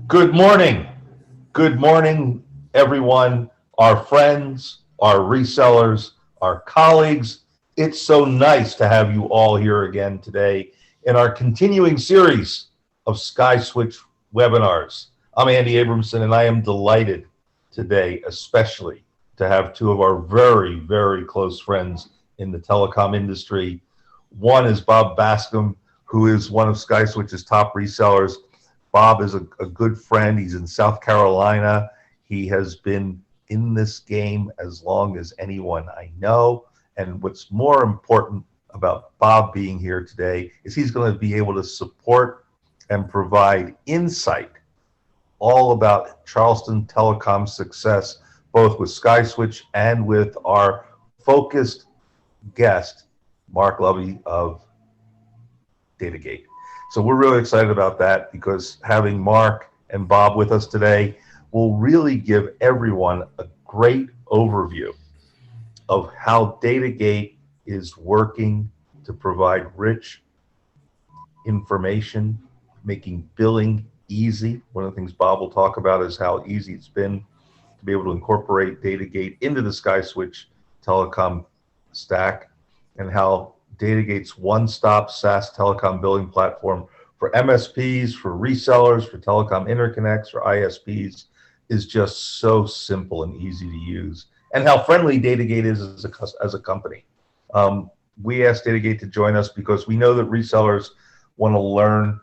Good morning. Good morning, everyone, our friends, our resellers, our colleagues. It's so nice to have you all here again today in our continuing series of SkySwitch webinars. I'm Andy Abramson, and I am delighted today, especially to have two of our very, very close friends in the telecom industry. One is Bob Bascom, who is one of SkySwitch's top resellers. Bob is a good friend. He's in South Carolina. He has been in this game as long as anyone I know. And what's more important about Bob being here today is he's going to be able to support and provide insight all about Charleston Telecom's success, both with SkySwitch and with our focused guest, Mark Lovey of Datagate. So we're really excited about that because having Mark and Bob with us today will really give everyone a great overview of how Datagate is working to provide rich information, making billing easy. One of the things Bob will talk about is how easy it's been to be able to incorporate Datagate into the SkySwitch telecom stack, and how Datagate's one-stop SaaS telecom billing platform for MSPs, for resellers, for telecom interconnects, for ISPs is just so simple and easy to use, and how friendly Datagate is as a company. We asked Datagate to join us because we know that resellers want to learn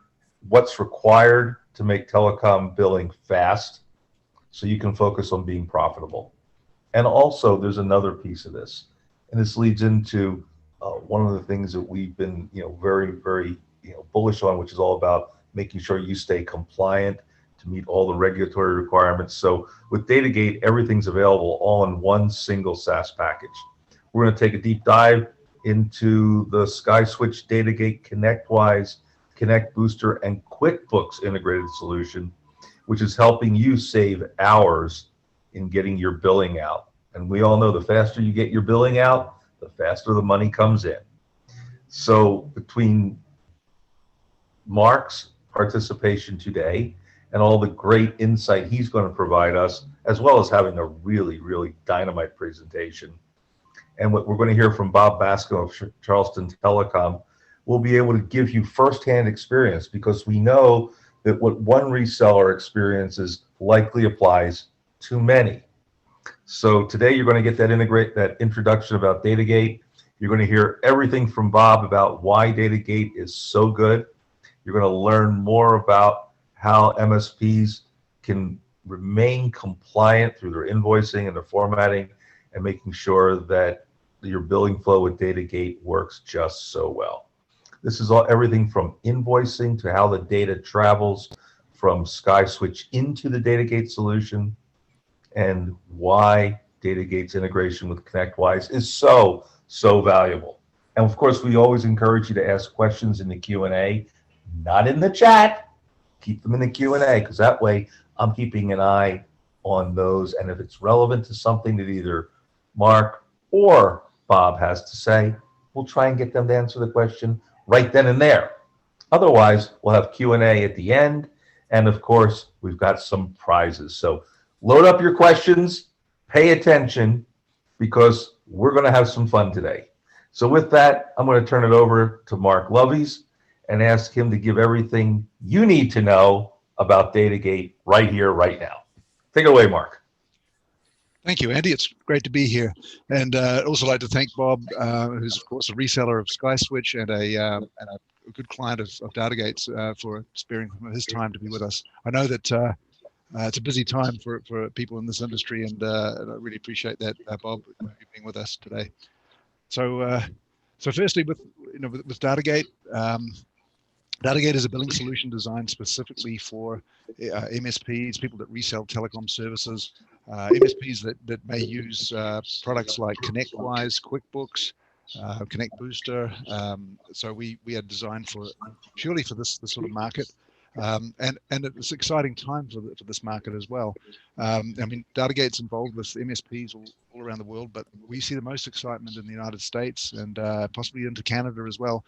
what's required to make telecom billing fast so you can focus on being profitable. And also, there's another piece of this, and this leads into one of the things that we've been, very, very, bullish on, which is all about making sure you stay compliant to meet all the regulatory requirements. So with Datagate, everything's available all in one single SaaS package. We're going to take a deep dive into the SkySwitch Datagate ConnectWise, Connect Booster, and QuickBooks integrated solution, which is helping you save hours in getting your billing out. And we all know the faster you get your billing out, the faster the money comes in. So between Mark's participation today and all the great insight he's going to provide us, as well as having a really, really dynamite presentation, and what we're going to hear from Bob Bascom of Charleston Telecom, we'll be able to give you firsthand experience, because we know that what one reseller experiences likely applies to many. So today you're going to get that introduction about Datagate. You're going to hear everything from Bob about why Datagate is so good. You're going to learn more about how MSPs can remain compliant through their invoicing and their formatting, and making sure that your billing flow with Datagate works just so well. This is everything from invoicing to how the data travels from SkySwitch into the Datagate solution, and why Datagate's integration with ConnectWise is so valuable. And of course, we always encourage you to ask questions in the Q&A, not in the chat. Keep them in the Q&A, because that way I'm keeping an eye on those. And if it's relevant to something that either Mark or Bob has to say, we'll try and get them to answer the question right then and there. Otherwise, we'll have Q&A at the end. And of course, we've got some prizes. So load up your questions, pay attention, because we're going to have some fun today. So with that, I'm going to turn it over to Mark Loveys and ask him to give everything you need to know about Datagate right here, right now. Take it away, Mark. Thank you, Andy. It's great to be here. And I'd also like to thank Bob, who's, of course, a reseller of SkySwitch and a good client of Datagate's, for sparing his time to be with us. I know that it's a busy time for people in this industry, and I really appreciate that, Bob, you being with us today. So firstly, with Datagate, Datagate is a billing solution designed specifically for MSPs, people that resell telecom services, MSPs that may use products like ConnectWise, QuickBooks, Connect Booster. So we are designed purely for this sort of market. And it's an exciting time for this market as well. I mean, Datagate's involved with MSPs all around the world, but we see the most excitement in the United States and possibly into Canada as well.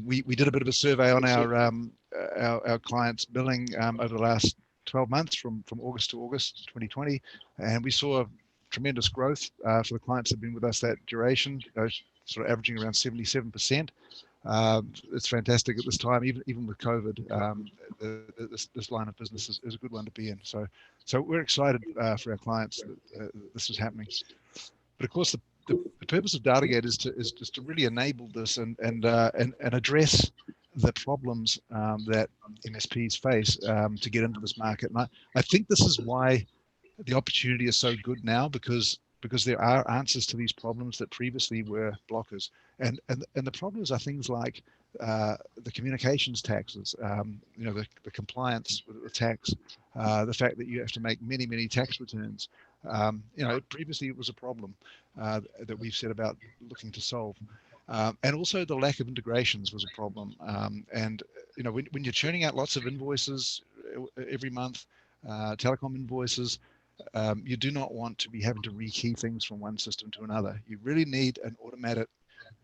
We did a bit of a survey on our clients' billing over the last 12 months from August to August 2020, and we saw tremendous growth for the clients that have been with us that duration, sort of averaging around 77%. It's fantastic at this time, even with COVID. This line of business is a good one to be in. So we're excited for our clients that this is happening. But of course, the purpose of Datagate is just to really enable this and address the problems that MSPs face to get into this market. And I think this is why the opportunity is so good now, because there are answers to these problems that previously were blockers. And the problems are things like the communications taxes, the compliance with the tax, the fact that you have to make many tax returns. Previously it was a problem that we've set about looking to solve. And also the lack of integrations was a problem. When you're churning out lots of invoices every month, telecom invoices, you do not want to be having to rekey things from one system to another. You really need an automatic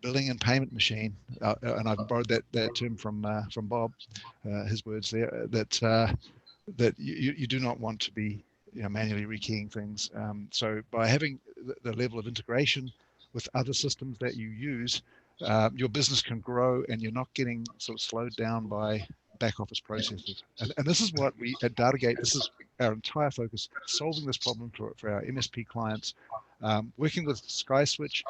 billing and payment machine, and I've borrowed that term from Bob, his words there, that you do not want to be manually rekeying things. So by having the level of integration with other systems that you use, your business can grow, and you're not getting sort of slowed down by back office processes. And this is what we at Datagate, this is our entire focus, solving this problem for our MSP clients, working with SkySwitch,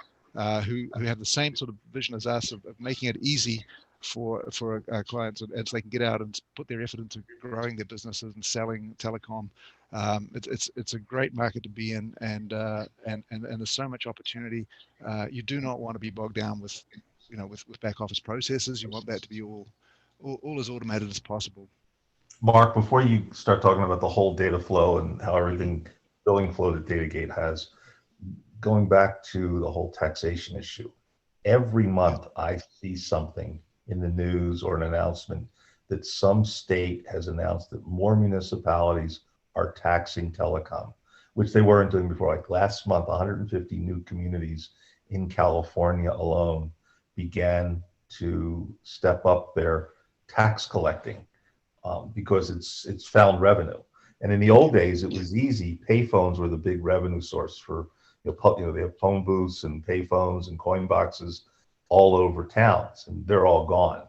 who have the same sort of vision as us of making it easy for our clients, and so they can get out and put their effort into growing their businesses and selling telecom. It's a great market to be in, and there's so much opportunity. You do not want to be bogged down with back office processes. You want that to be all as automated as possible. Mark, before you start talking about the whole data flow and how everything billing flow that Datagate has, going back to the whole taxation issue, every month I see something in the news or an announcement that some state has announced that more municipalities are taxing telecom, which they weren't doing before. Like last month, 150 new communities in California alone began to step up their tax collecting because it's found revenue. And in the old days, it was easy. Payphones were the big revenue source for, they have phone booths and payphones and coin boxes all over towns, and they're all gone.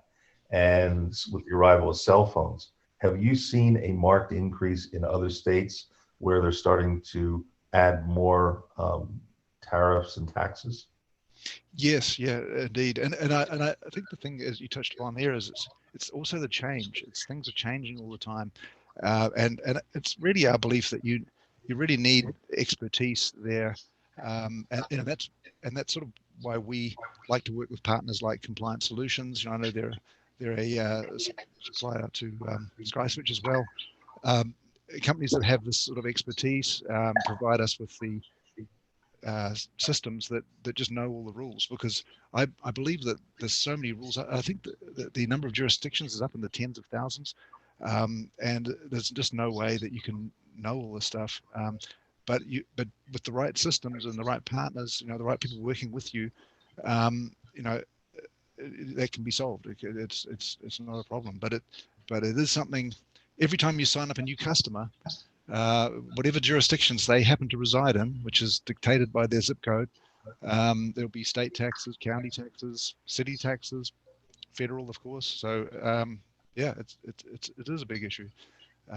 And with the arrival of cell phones, have you seen a marked increase in other states where they're starting to add more tariffs and taxes? Yes, yeah, indeed. And I think the thing, as you touched upon there, is it's also the change. Things are changing all the time, and it's really our belief that you really need expertise there, and that's sort of why we like to work with partners like Compliance Solutions. I know they're a supplier to SkySwitch as well. Companies that have this sort of expertise provide us with the systems that just know all the rules, because I believe that there's so many rules. I think that the number of jurisdictions is up in the tens of thousands, and there's just no way that you can know all this stuff. But with the right systems and the right partners, the right people working with you, that can be solved. It's not a problem, but it is something. Every time you sign up a new customer, whatever jurisdictions they happen to reside in, which is dictated by their zip code, there'll be state taxes, county taxes, city taxes, federal, of course. So it is a big issue.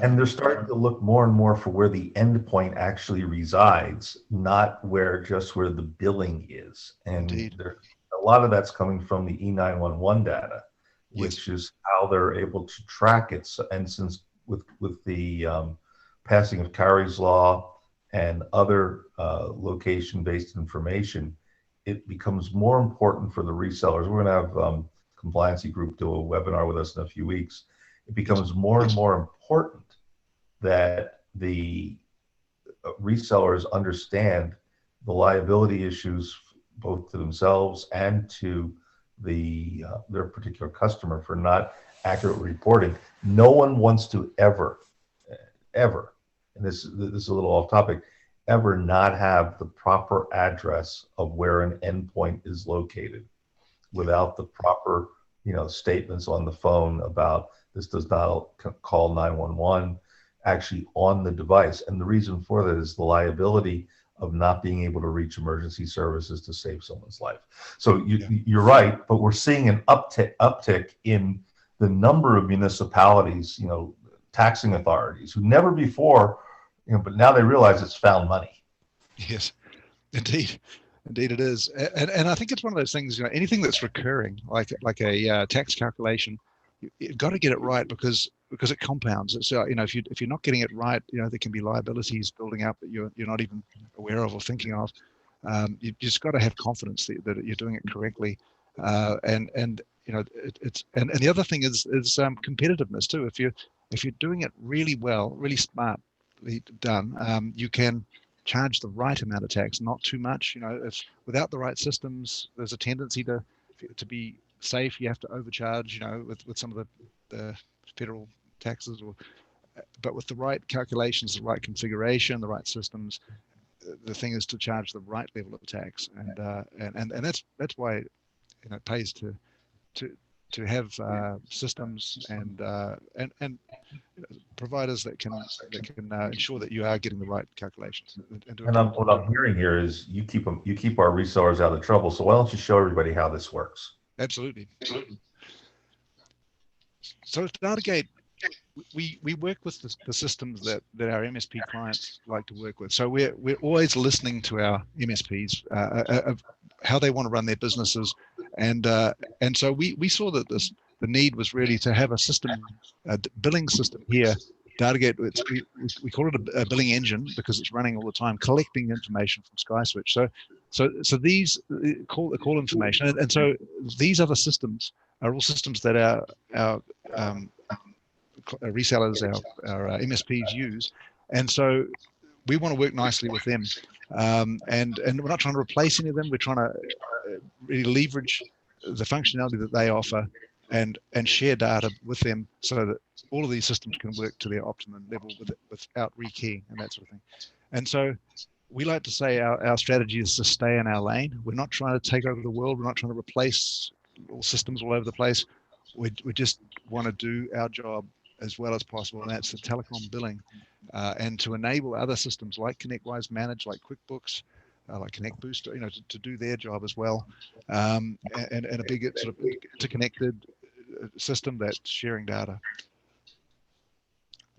And they're starting to look more and more for where the endpoint actually resides, not where the billing is. And a lot of that's coming from the E911 data, which is how they're able to track it. So, and since with the passing of Carey's Law and other location-based information, it becomes more important for the resellers. We're going to have Compliancy Group do a webinar with us in a few weeks. It becomes more and more important that the resellers understand the liability issues both to themselves and to their particular customer for not accurately reporting. No one wants to ever, and this is a little off topic, ever not have the proper address of where an endpoint is located without the proper statements on the phone about this does not call 911, actually on the device. And the reason for that is the liability of not being able to reach emergency services to save someone's life. So you're right, but we're seeing an uptick in the number of municipalities, taxing authorities who never before, but now they realize it's found money. Yes, indeed. Indeed it is. And I think it's one of those things, anything that's recurring, like a tax calculation, you've got to get it right because it compounds. So, if you're not getting it right, there can be liabilities building up that you're not even aware of or thinking of. You just got to have confidence that you're doing it correctly. And the other thing is competitiveness too. If you're doing it really well, really smartly done, you can charge the right amount of tax, not too much. If without the right systems, there's a tendency to be safe. You have to overcharge, with some of the federal taxes, but with the right calculations, the right configuration, the right systems, the thing is to charge the right level of tax, and that's why it pays to have systems and providers that can ensure that you are getting the right calculations. And what I'm hearing here is you keep our resellers out of trouble. So why don't you show everybody how this works? Absolutely. So at Datagate, we work with the systems that our MSP clients like to work with. So we're always listening to our MSPs of how they want to run their businesses, and so we saw that the need was really to have a system, a billing system here. Datagate, we call it a billing engine because it's running all the time, collecting information from SkySwitch. So these call information, and so these other systems are all systems that our resellers, our MSPs use, and so we want to work nicely with them, and we're not trying to replace any of them. We're trying to really leverage the functionality that they offer and share data with them so that all of these systems can work to their optimum level without rekeying and that sort of thing. And so we like to say our strategy is to stay in our lane. We're not trying to take over the world. We're not trying to replace all systems all over the place. We just want to do our job as well as possible, and that's the telecom billing, and to enable other systems like ConnectWise Manage, like QuickBooks, like Connect Booster, to do their job as well, and a big sort of interconnected system that's sharing data.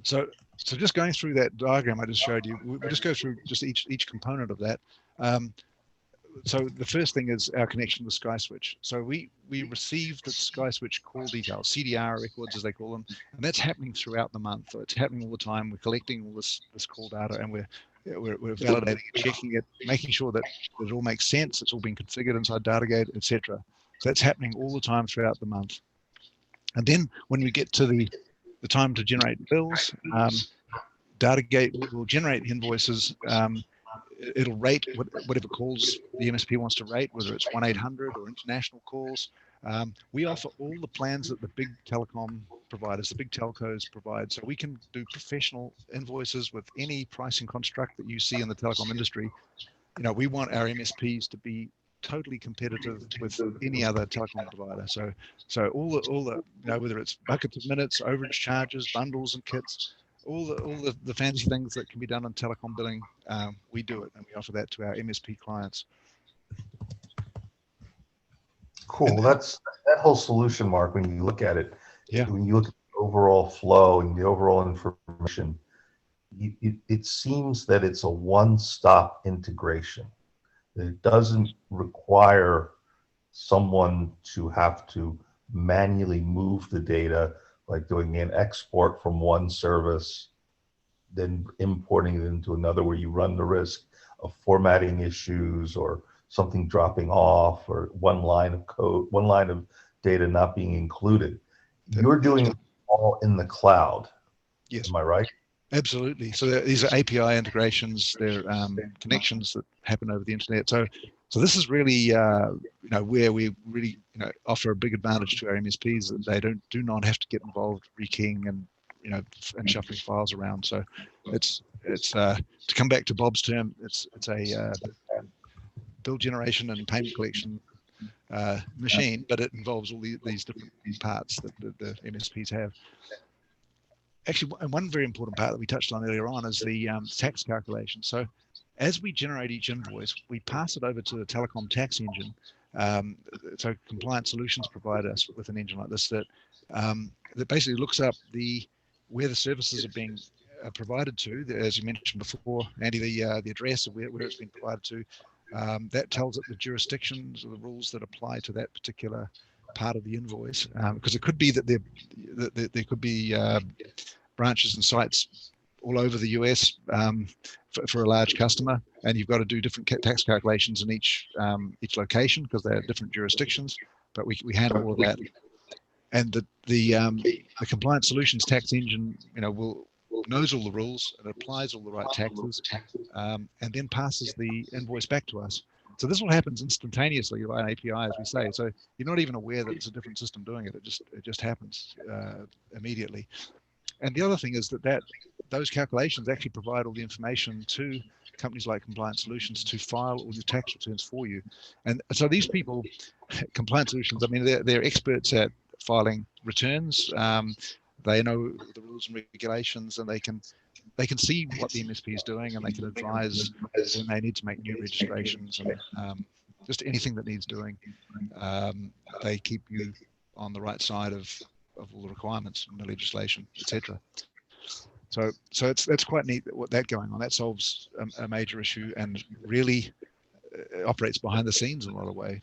So just going through that diagram I just showed you, we'll just go through just each component of that. So the first thing is our connection with SkySwitch. So we receive the SkySwitch call details, CDR records as they call them, and that's happening throughout the month. So it's happening all the time. We're collecting all this call data, and we're validating it, checking it, making sure that it all makes sense. It's all been configured inside Datagate, etc. So that's happening all the time throughout the month. And then when we get to the time to generate bills, Datagate will generate invoices. It'll rate whatever calls the MSP wants to rate, whether it's 1-800 or international calls. We offer all the plans that the big telecom providers, the big telcos provide. So we can do professional invoices with any pricing construct that you see in the telecom industry. We want our MSPs to be totally competitive with any other telecom provider. So all the whether it's buckets of minutes, overage charges, bundles and kits, all the fancy things that can be done on telecom billing, we do it, and we offer that to our MSP clients. Cool. That's that whole solution, Mark. When you look at it, yeah. When you look at the overall flow and the overall information, it seems that it's a one-stop integration. It doesn't require someone to have to manually move the data, like doing an export from one service, then importing it into another, where you run the risk of formatting issues or something dropping off or one line of code, one line of data not being included. You're doing it all in the cloud. Yes. Am I right? Absolutely. So these are API integrations. They're connections that happen over the internet. So this is really where we really offer a big advantage to our MSPs, that they do not have to get involved rekeying and and shuffling files around. So it's to come back to Bob's term, it's a bill generation and payment collection machine, but it involves all these different parts that the MSPs have. actually, and one very important part that we touched on earlier on is the tax calculation. So as we generate each invoice, we pass it over to the telecom tax engine. So Compliance Solutions provide us with an engine like this that basically looks up where the services are being provided to. As you mentioned before, Andy, the address of where it's been provided to. That tells it the jurisdictions or the rules that apply to that particular part of the invoice, because it could be that there could be branches and sites all over the US for a large customer, and you've got to do different tax calculations in each location because they have different jurisdictions. But we handle all of that, and the Compliance Solutions tax engine, knows all the rules and applies all the right taxes, and then passes the invoice back to us. So this all happens instantaneously via an API, as we say. So you're not even aware that it's a different system doing it. It just happens immediately. And the other thing is that those calculations actually provide all the information to companies like Compliance Solutions to file all your tax returns for you. And so these people, Compliance Solutions, I mean, they're experts at filing returns. They know the rules and regulations, and they can see what the MSP is doing, and they can advise when they need to make new registrations and just anything that needs doing. They keep you on the right side of all the requirements and the legislation, etc. So that's quite neat what that going on. That solves a major issue and really operates behind the scenes in a lot of ways.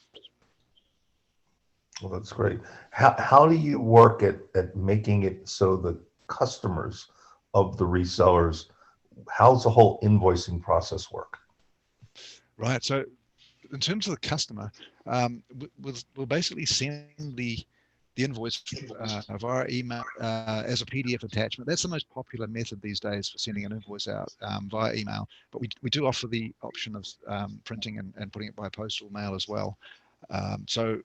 Well, that's great. How do you work at making it so the customers of the resellers, how's the whole invoicing process work? Right. So in terms of the customer, we'll basically send the invoice via email as a PDF attachment. That's the most popular method these days for sending an invoice out via email. But we do offer the option of printing and putting it by postal mail as well. So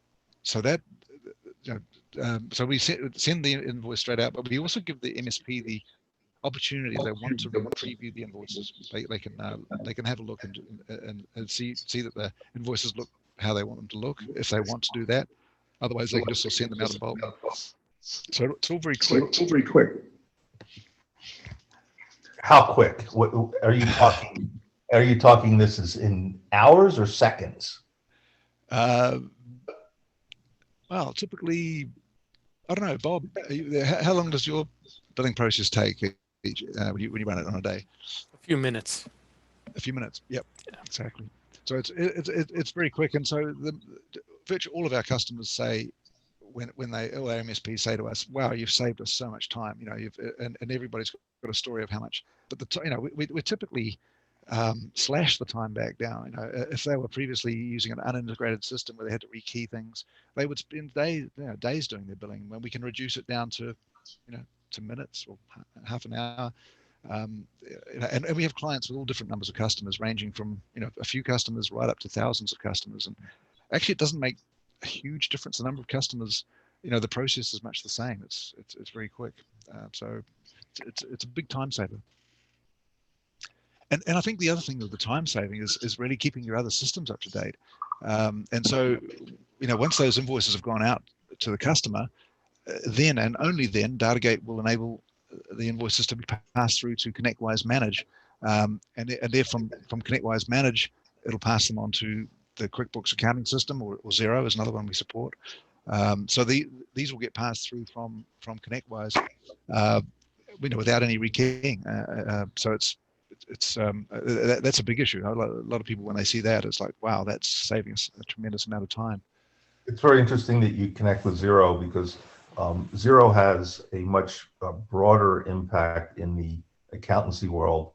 we send the invoice straight out, but we also give the MSP the opportunity if they want to preview the invoices. They can have a look and see that the invoices look how they want them to look if they want to do that. Otherwise, they can just send them out in bulk. So it's all very quick. How quick? What are you talking? Are you talking this is in hours or seconds? Well, typically, I don't know, Bob. How long does your billing process take when you run it on a day? A few minutes. A few minutes. Yep. Yeah. Exactly. So it's very quick, and so virtually all of our customers say when all our MSPs say to us, "Wow, you've saved us so much time." And everybody's got a story of how much. But we typically slash the time back down. If they were previously using an unintegrated system where they had to rekey things, they would spend days doing their billing. When we can reduce it down to minutes or half an hour. And we have clients with all different numbers of customers, ranging from a few customers right up to thousands of customers. And actually, it doesn't make a huge difference. The number of customers, the process is much the same. It's very quick. So it's a big time saver. And I think the other thing with the time saving is really keeping your other systems up to date. And so once those invoices have gone out to the customer, then and only then Datagate will enable the invoices to be passed through to ConnectWise Manage, and there from ConnectWise Manage, it'll pass them on to the QuickBooks accounting system, or Xero is another one we support. So these will get passed through from ConnectWise, without any rekeying. So that's a big issue. A lot of people, when they see that, it's like, wow, that's saving us a tremendous amount of time. It's very interesting that you connect with Xero, because Xero has a much broader impact in the accountancy world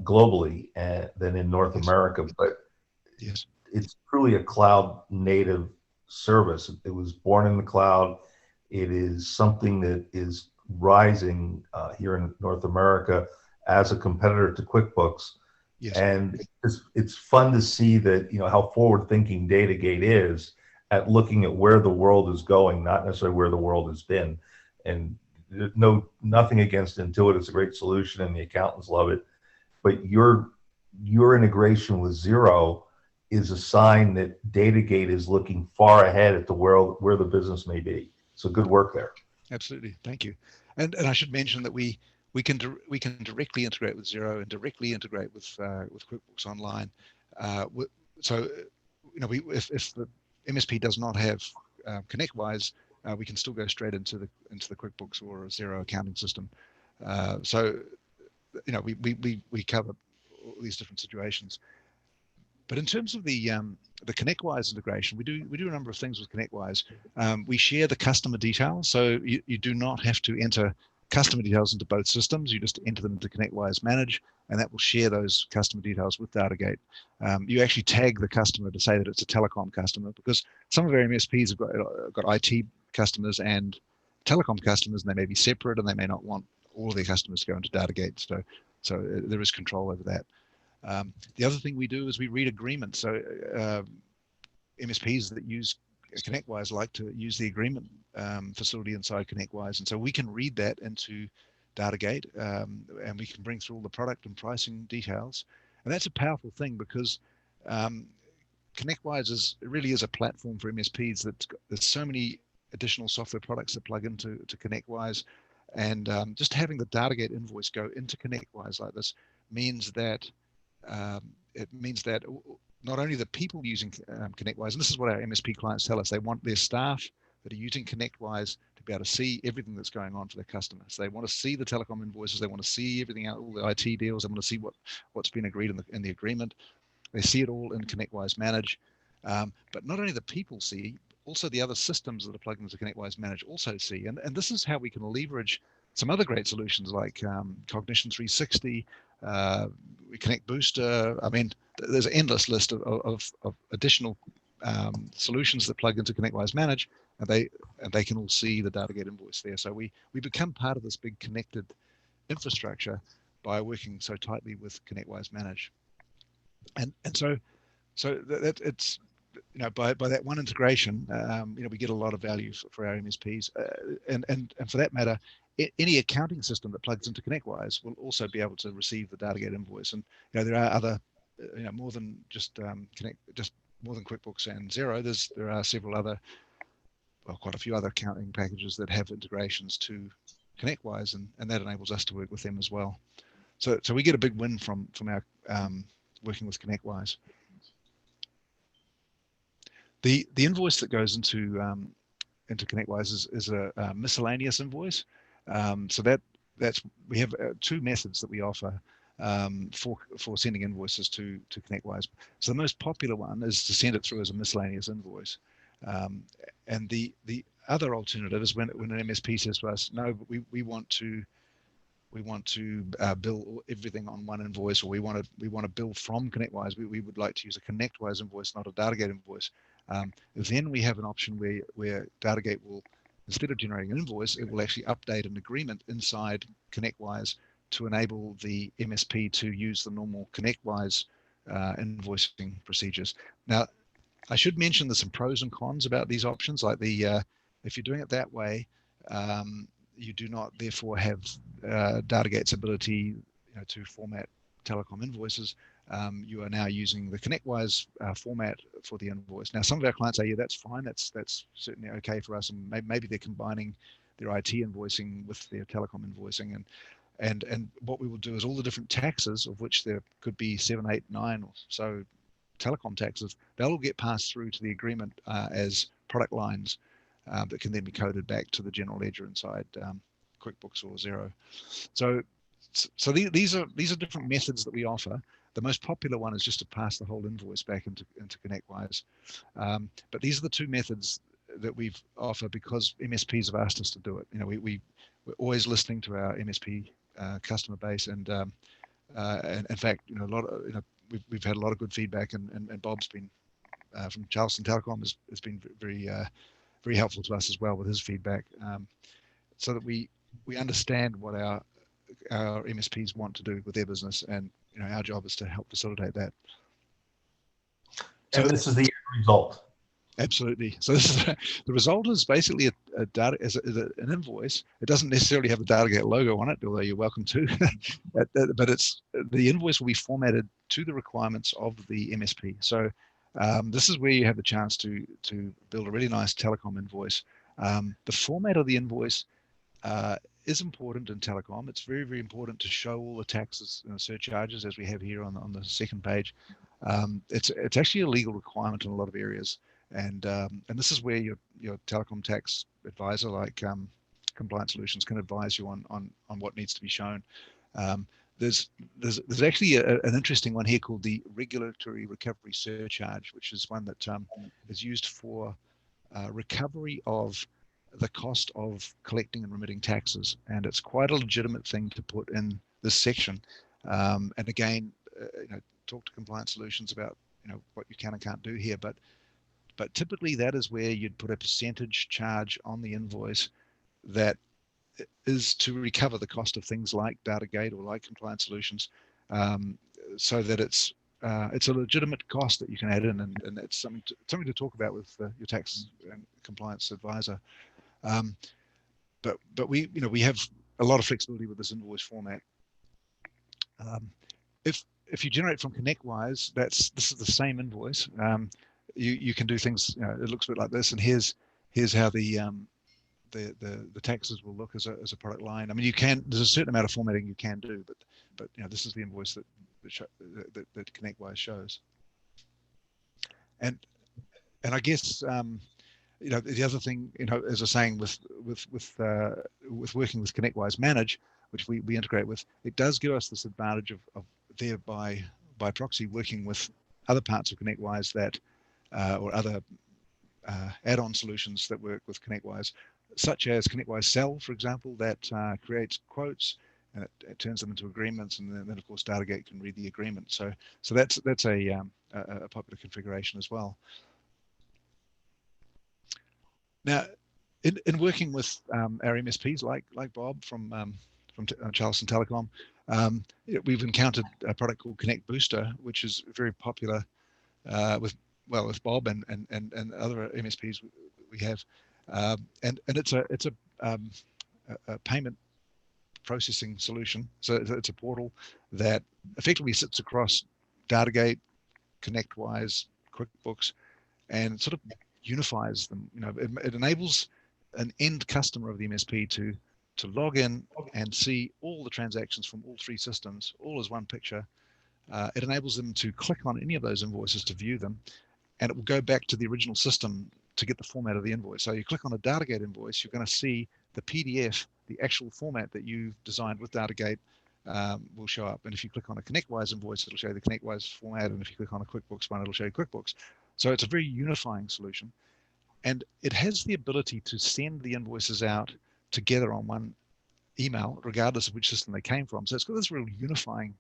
globally than in North America, but yes, it's truly a cloud native service. It was born in the cloud. It is something that is rising here in North America as a competitor to QuickBooks. yes. And it's fun to see that, how forward thinking Datagate is at looking at where the world is going, not necessarily where the world has been. And nothing against Intuit. It's a great solution and the accountants love it. But your integration with Xero is a sign that Datagate is looking far ahead at the world where the business may be. So good work there. Absolutely. Thank you. And I should mention that we can directly integrate with Xero and directly integrate with QuickBooks Online. So if the MSP does not have ConnectWise, we can still go straight into the QuickBooks or Xero accounting system. So we cover all these different situations. But in terms of the ConnectWise integration, we do a number of things with ConnectWise. We share the customer details, so you do not have to enter customer details into both systems. You just enter them into ConnectWise Manage, and that will share those customer details with Datagate. You actually tag the customer to say that it's a telecom customer, because some of our MSPs have got IT customers and telecom customers, and they may be separate, and they may not want all of their customers to go into Datagate. So there is control over that. The other thing we do is we read agreements. So MSPs that use ConnectWise like to use the agreement facility inside ConnectWise, and so we can read that into Datagate, and we can bring through all the product and pricing details. And that's a powerful thing, because ConnectWise really is a platform for MSPs. There's so many additional software products that plug into ConnectWise, and just having the Datagate invoice go into ConnectWise like this means that not only the people using ConnectWise, and this is what our MSP clients tell us, they want their staff that are using ConnectWise to be able to see everything that's going on for their customers. So they want to see the telecom invoices, they want to see everything out, all the IT deals, they want to see what's been agreed in the agreement. They see it all in ConnectWise Manage. But not only the people see, also the other systems that are plugged into ConnectWise Manage also see. And this is how we can leverage some other great solutions like Cognition 360, Connect Booster. I mean, there's an endless list of additional solutions that plug into ConnectWise Manage, and they can all see the Datagate invoice there. So we become part of this big connected infrastructure by working so tightly with ConnectWise Manage. And so that it's, by that one integration, we get a lot of value for our MSPs, and for that matter, any accounting system that plugs into ConnectWise will also be able to receive the Datagate invoice. And there are other, more than just more than QuickBooks and Xero. There are several other, quite a few other accounting packages that have integrations to ConnectWise, and that enables us to work with them as well. So we get a big win from our working with ConnectWise. The invoice that goes into ConnectWise is a miscellaneous invoice. So we have two methods that we offer for sending invoices to ConnectWise. So the most popular one is to send it through as a miscellaneous invoice. And the other alternative is when an MSP says to us, no, but we want to bill everything on one invoice, or we want to bill from ConnectWise. We would like to use a ConnectWise invoice, not a Datagate invoice. Then we have an option where Datagate will, instead of generating an invoice, it will actually update an agreement inside ConnectWise to enable the MSP to use the normal ConnectWise invoicing procedures. Now, I should mention there's some pros and cons about these options. Like if you're doing it that way, you do not therefore have Datagate's ability to format telecom invoices. You are now using the ConnectWise format for the invoice. Now, some of our clients say, yeah, that's fine. That's certainly okay for us. And maybe they're combining their IT invoicing with their telecom invoicing. And what we will do is all the different taxes, of which there could be 7, 8, 9 or so telecom taxes, they'll all get passed through to the agreement as product lines that can then be coded back to the general ledger inside QuickBooks or Xero. So these are different methods that we offer. The most popular one is just to pass the whole invoice back into ConnectWise. But these are the two methods that we've offered because MSPs have asked us to do it. We're always listening to our MSP customer base, and in fact, we've had a lot of good feedback, and Bob's been from Charleston Telecom has been very helpful to us as well with his feedback, so that we understand what our MSPs want to do with their business, and our job is to help facilitate that. So this is the result. Absolutely. So this is the result is basically a data as an invoice. It doesn't necessarily have the Datagate logo on it, although you're welcome to. But it's the invoice will be formatted to the requirements of the MSP. So this is where you have the chance to build a really nice telecom invoice. The format of the invoice is important in telecom. It's very, very important to show all the taxes and surcharges as we have here on the second page. It's actually a legal requirement in a lot of areas, and this is where your telecom tax advisor like Compliance Solutions can advise you on what needs to be shown. There's actually an interesting one here called the regulatory recovery surcharge, which is one that is used for recovery of the cost of collecting and remitting taxes, and it's quite a legitimate thing to put in this section. And again, talk to Compliance Solutions about what you can and can't do here, but typically that is where you'd put a percentage charge on the invoice that is to recover the cost of things like Datagate or like Compliance Solutions, so that it's a legitimate cost that you can add in, and it's something to talk about with your tax and compliance advisor. But we have a lot of flexibility with this invoice format. If you generate from ConnectWise, this is the same invoice. You can do things. It looks a bit like this, and here's how the taxes will look as a product line. I mean, there's a certain amount of formatting you can do, but this is the invoice that ConnectWise shows. And I guess the other thing, as I was saying, with working with ConnectWise Manage, which we integrate with, it does give us this advantage of thereby by proxy working with other parts of ConnectWise that or other add-on solutions that work with ConnectWise, such as ConnectWise Sell, for example, that creates quotes and it turns them into agreements, and then of course Datagate can read the agreement. So that's a popular configuration as well. Now, in working with our MSPs like Bob from Charleston Telecom, we've encountered a product called Connect Booster, which is very popular with Bob and other MSPs we have, and it's a payment processing solution. So it's a portal that effectively sits across Datagate, ConnectWise, QuickBooks, and sort of unifies them. It enables an end customer of the MSP to log in and see all the transactions from all three systems, all as one picture. It enables them to click on any of those invoices to view them, and it will go back to the original system to get the format of the invoice. So you click on a Datagate invoice, you're going to see the PDF, the actual format that you designed with Datagate will show up. And if you click on a ConnectWise invoice, it'll show you the ConnectWise format. And if you click on a QuickBooks one, it'll show you QuickBooks. So it's a very unifying solution. And it has the ability to send the invoices out together on one email, regardless of which system they came from. So it's got this real unifying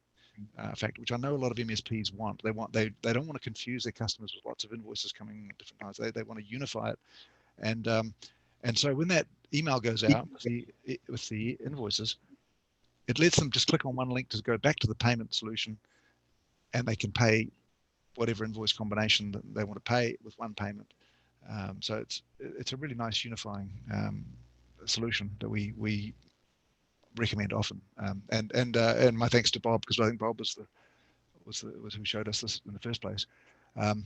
factor, which I know a lot of MSPs want. They don't want to confuse their customers with lots of invoices coming at different times. They want to unify it. And so when that email goes out with the invoices, it lets them just click on one link to go back to the payment solution, and they can pay whatever invoice combination that they want to pay with one payment. So it's a really nice unifying solution that we recommend often. And my thanks to Bob, because I think Bob was who showed us this in the first place. And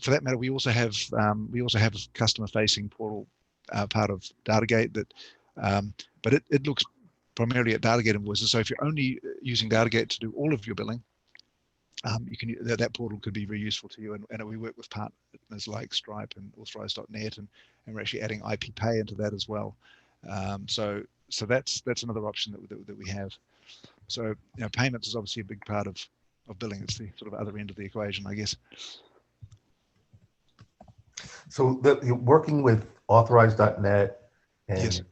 for that matter, we also have a customer-facing portal part of Datagate but it looks primarily at Datagate invoices. So if you're only using Datagate to do all of your billing, that portal could be very useful to you. And we work with partners like Stripe and Authorize.net, and we're actually adding IP Pay into that as well. So that's another option that we have. So payments is obviously a big part of billing. It's the sort of other end of the equation, I guess. So working with Authorize.net and Yes.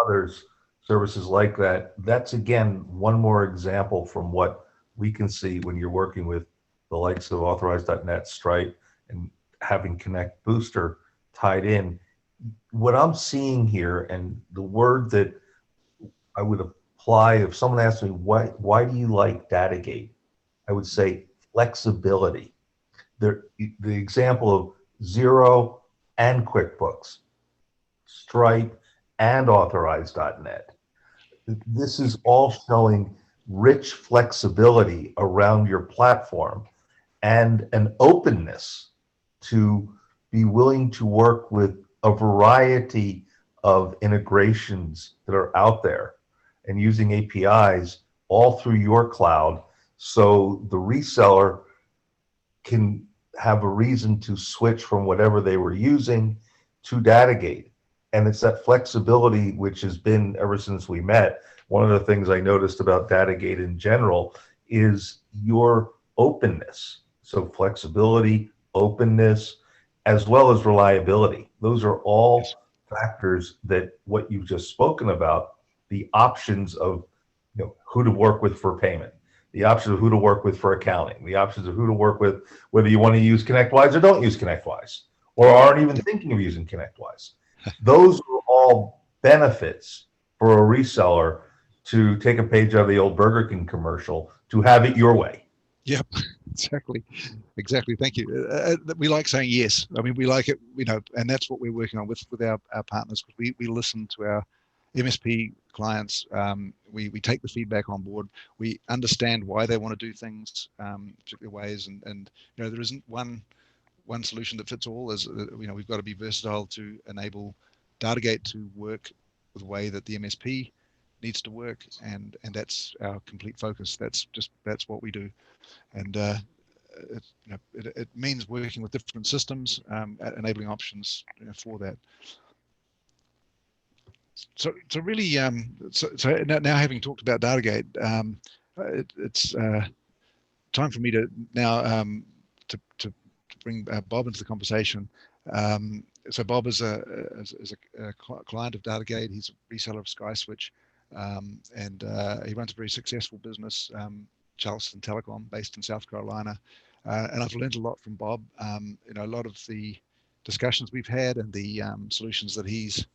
others, services like that, that's again one more example from what we can see when you're working with the likes of Authorize.net, Stripe, and having Connect Booster tied in. What I'm seeing here, and the word that I would apply if someone asked me, why do you like Datagate? I would say flexibility. The example of Xero and QuickBooks, Stripe and Authorize.net. This is all showing rich flexibility around your platform and an openness to be willing to work with a variety of integrations that are out there and using APIs all through your cloud, so the reseller can have a reason to switch from whatever they were using to Datagate. And it's that flexibility which has been ever since we met. One of the things I noticed about Datagate in general is your openness. So flexibility, openness, as well as reliability. Those are all factors that what you've just spoken about, the options of who to work with for payment, the options of who to work with for accounting, the options of who to work with, whether you want to use ConnectWise or don't use ConnectWise, or aren't even thinking of using ConnectWise. Those are all benefits for a reseller to take a page out of the old Burger King commercial, to have it your way. Yep, exactly. Thank you. We like saying yes. I mean, we like it, and that's what we're working on with our partners. We listen to our MSP clients. We take the feedback on board. We understand why they want to do things particular ways, and there isn't one solution that fits all. As we've got to be versatile to enable Datagate to work the way that the MSP needs to work, and that's our complete focus. That's what we do, and it means working with different systems, enabling options for that. So really, so now having talked about Datagate, it's time for me to now to bring Bob into the conversation. So Bob is a client of Datagate. He's a reseller of SkySwitch, and he runs a very successful business, Charleston Telecom, based in South Carolina. And I've learned a lot from Bob. A lot of the discussions we've had and the solutions that he's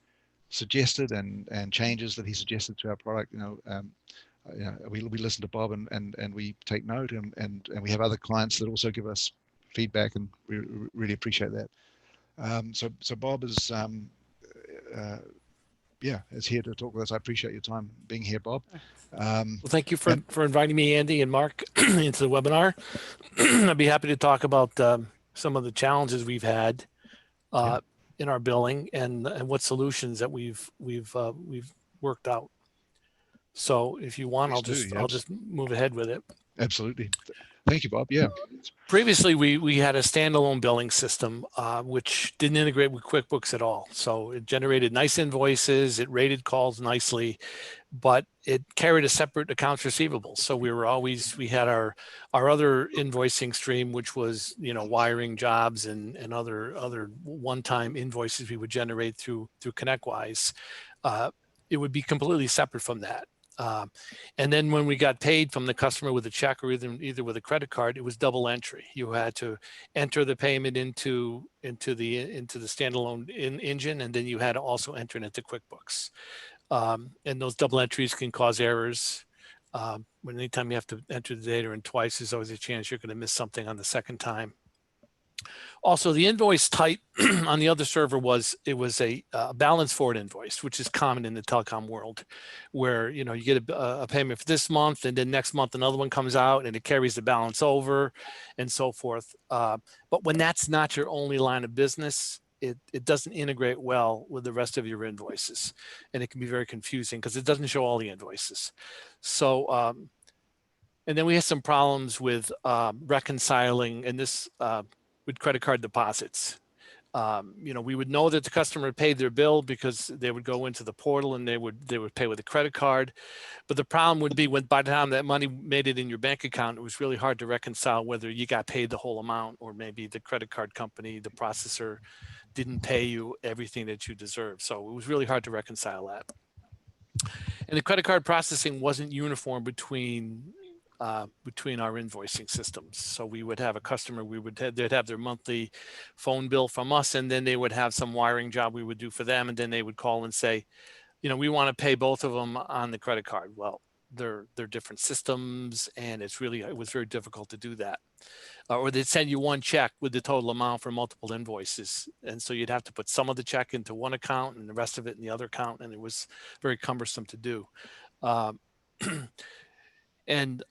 suggested and changes that he suggested to our product. We listen to Bob and we take note, and we have other clients that also give us feedback, and we really appreciate that. So Bob is is here to talk with us. I appreciate your time being here, Bob. Well, thank you for inviting me, Andy and Mark, into the webinar. I'd be happy to talk about some of the challenges we've had in our billing and what solutions that we've worked out. So if you want, I'll just move ahead with it. Absolutely. Thank you, Bob. Yeah. Previously, we had a standalone billing system, which didn't integrate with QuickBooks at all. So it generated nice invoices, it rated calls nicely, but it carried a separate accounts receivable. So we had our other invoicing stream, which was, wiring jobs and other one-time invoices we would generate through ConnectWise. It would be completely separate from that. And then when we got paid from the customer with a check or either with a credit card, it was double entry. You had to enter the payment into the standalone engine, and then you had to also enter it into QuickBooks. And those double entries can cause errors. Anytime you have to enter the data in twice, there's always a chance you're going to miss something on the second time. Also, the invoice type on the other server was a balance forward invoice, which is common in the telecom world, where you get a payment for this month, and then next month another one comes out, and it carries the balance over, and so forth. But when that's not your only line of business, it doesn't integrate well with the rest of your invoices, and it can be very confusing because it doesn't show all the invoices. So, and then we had some problems with reconciling, and this. With credit card deposits. We would know that the customer paid their bill because they would go into the portal and they would pay with a credit card. But the problem would be by the time that money made it in your bank account, it was really hard to reconcile whether you got paid the whole amount, or maybe the credit card company, the processor, didn't pay you everything that you deserved. So it was really hard to reconcile that. And the credit card processing wasn't uniform between our invoicing systems. So we would have a customer, they'd have their monthly phone bill from us, and then they would have some wiring job we would do for them, and then they would call and say, we want to pay both of them on the credit card. Well, they're different systems, and it was very difficult to do that. Or they'd send you one check with the total amount for multiple invoices, and so you'd have to put some of the check into one account and the rest of it in the other account, and it was very cumbersome to do. And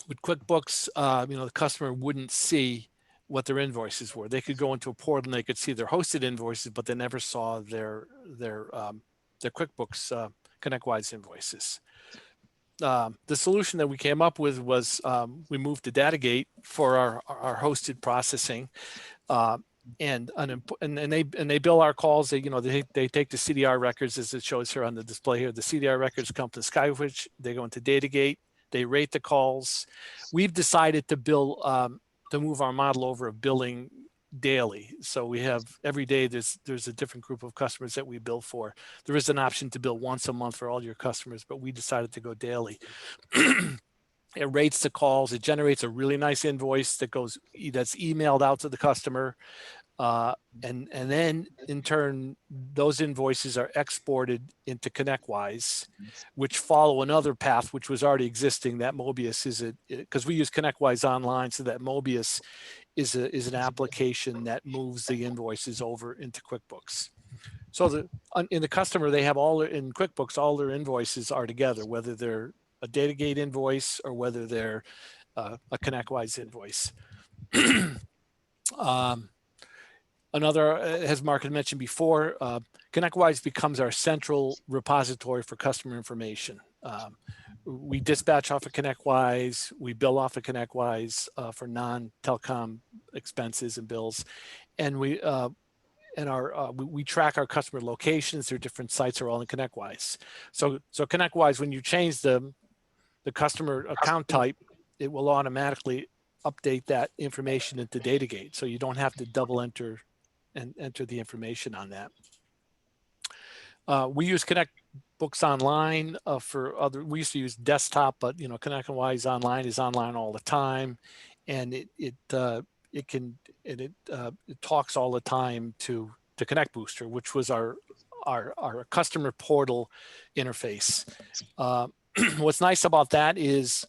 with QuickBooks, the customer wouldn't see what their invoices were. They could go into a portal and they could see their hosted invoices, but they never saw their QuickBooks ConnectWise invoices. The solution that we came up with was we moved to Datagate for our hosted processing, and they bill our calls. They take the CDR records, as it shows here on the display here. The CDR records come to SkySwitch. They go into Datagate. They rate the calls. We've decided to to move our model over of billing daily. So we have every day there's a different group of customers that we bill for. There is an option to bill once a month for all your customers, but we decided to go daily. It rates the calls. It generates a really nice invoice that's emailed out to the customer. And then in turn, those invoices are exported into ConnectWise, which follow another path, which was already existing. That Mobius because we use ConnectWise Online, so that Mobius is an application that moves the invoices over into QuickBooks. So in the customer, they have in QuickBooks, all their invoices are together, whether they're a Datagate invoice or whether they're a ConnectWise invoice. Another, as Mark had mentioned before, ConnectWise becomes our central repository for customer information. We dispatch off of ConnectWise, we bill off of ConnectWise for non-telecom expenses and bills, and we track our customer locations. Their different sites are all in ConnectWise. So ConnectWise, when you change the customer account type, it will automatically update that information into Datagate, so you don't have to double enter the information on that. We use ConnectBooks Online we used to use desktop, but ConnectWise Online is online all the time, and it talks all the time to Connect Booster, which was our customer portal interface. What's nice about that is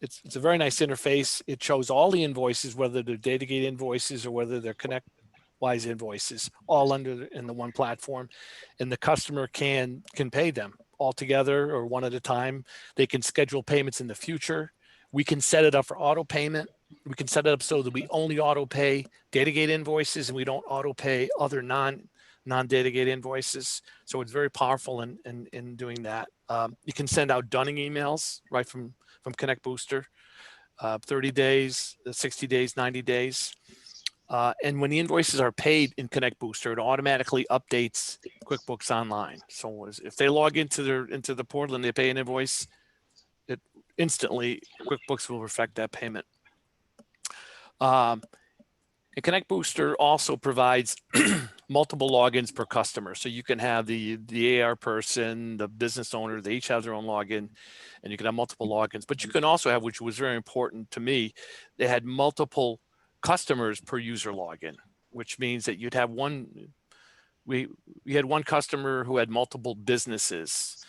it's a very nice interface. It shows all the invoices, whether they're Datagate invoices or whether they're ConnectWise invoices, all in the one platform, and the customer can pay them all together or one at a time. They can schedule payments in the future. We can set it up for auto payment. We can set it up so that we only auto pay Datagate invoices and we don't auto pay other non-Datagate invoices. So it's very powerful in doing that. You can send out dunning emails right from Connect Booster, 30 days, 60 days, 90 days. And when the invoices are paid in Connect Booster, it automatically updates QuickBooks Online. So if they log into the portal and they pay an invoice, it instantly QuickBooks will reflect that payment. And Connect Booster also provides multiple logins per customer. So you can have the AR person, the business owner, they each have their own login, and you can have multiple logins. But you can also have, which was very important to me, they had multiple customers per user login, which means that you'd have we had one customer who had multiple businesses,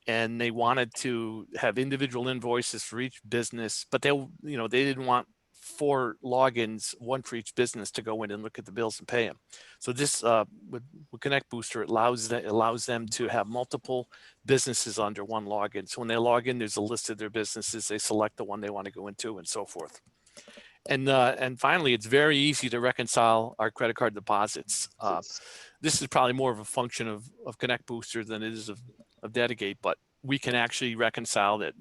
and they wanted to have individual invoices for each business, but they didn't want 4 logins, one for each business, to go in and look at the bills and pay them. So this with Connect Booster, it allows them to have multiple businesses under one login. So when they log in, there's a list of their businesses. They select the one they want to go into, and so forth. And finally, it's very easy to reconcile our credit card deposits. This is probably more of a function of Connect Booster than it is of Datagate, but we can actually reconcile that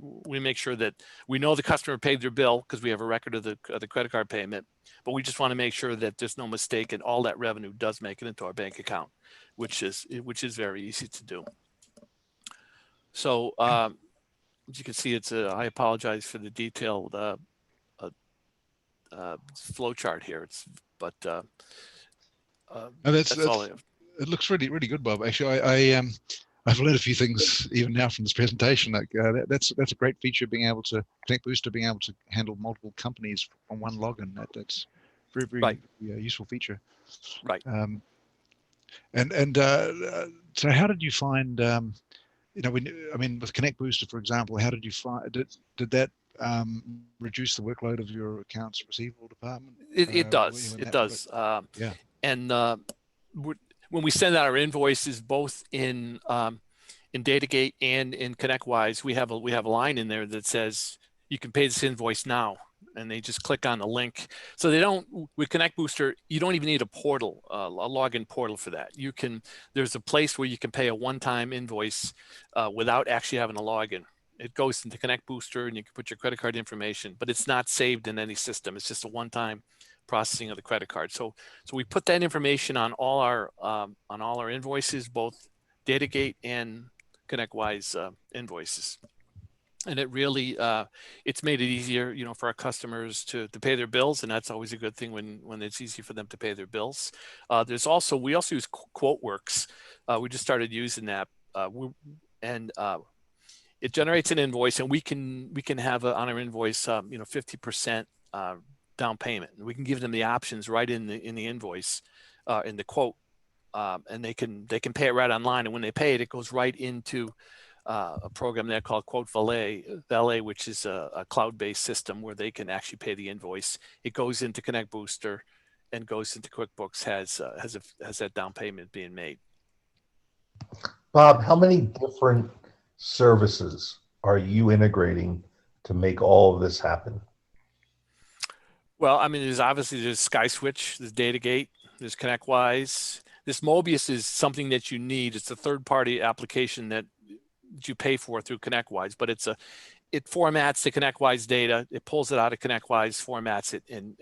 we make sure that we know the customer paid their bill because we have a record of the credit card payment, but we just want to make sure that there's no mistake and all that revenue does make it into our bank account, which is very easy to do. So as you can see, I apologize for the detailed flow chart here. That's all I have. It looks really, really good, Bob. Actually, I've learned a few things even now from this presentation. Like that's a great feature, being able to Connect Booster, being able to handle multiple companies on one login. That's very, very right. Useful feature. Right. So how did you find? With Connect Booster, for example, how did you find? Did that reduce the workload of your accounts receivable department? It does. It does. Yeah. And when we send out our invoices, both in Datagate and in ConnectWise, we have a line in there that says you can pay this invoice now. and they just click on the link. So they don't, with Connect Booster, you don't even need a portal, a login portal for that. There's a place where you can pay a one-time invoice without actually having a login. It goes into Connect Booster and you can put your credit card information, but it's not saved in any system. It's just a one-time processing of the credit card. So we put that information on all our invoices, both Datagate and ConnectWise invoices. And it really, it's made it easier, for our customers to pay their bills, and that's always a good thing when it's easy for them to pay their bills. We also use QuoteWorks. We just started using that, it generates an invoice, and we can have on our invoice, 50% down payment. And we can give them the options right in the invoice, in the quote, and they can pay it right online. And when they pay it, it goes right into a program there called Quote Valet, which is a cloud-based system where they can actually pay the invoice. It goes into Connect Booster and goes into QuickBooks, has that down payment being made. Bob, how many different services are you integrating to make all of this happen? Well, I mean, there's SkySwitch, there's Datagate, there's ConnectWise. This Mobius is something that you need. It's a third-party application that you pay for through ConnectWise, but it formats the ConnectWise data. It pulls it out of ConnectWise, formats it, and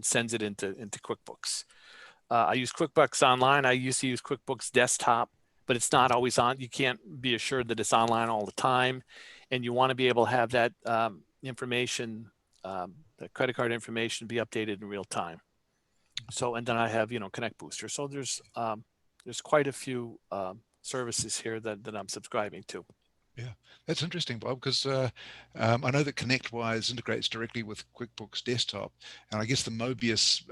sends it into QuickBooks. I use QuickBooks Online. I used to use QuickBooks Desktop, but it's not always on. You can't be assured that it's online all the time, and you want to be able to have that information, the credit card information, be updated in real time. So, and then I have Connect Booster. So there's quite a few services here that I'm subscribing to. Yeah, that's interesting, Bob, because I know that ConnectWise integrates directly with QuickBooks Desktop, and I guess the Mobius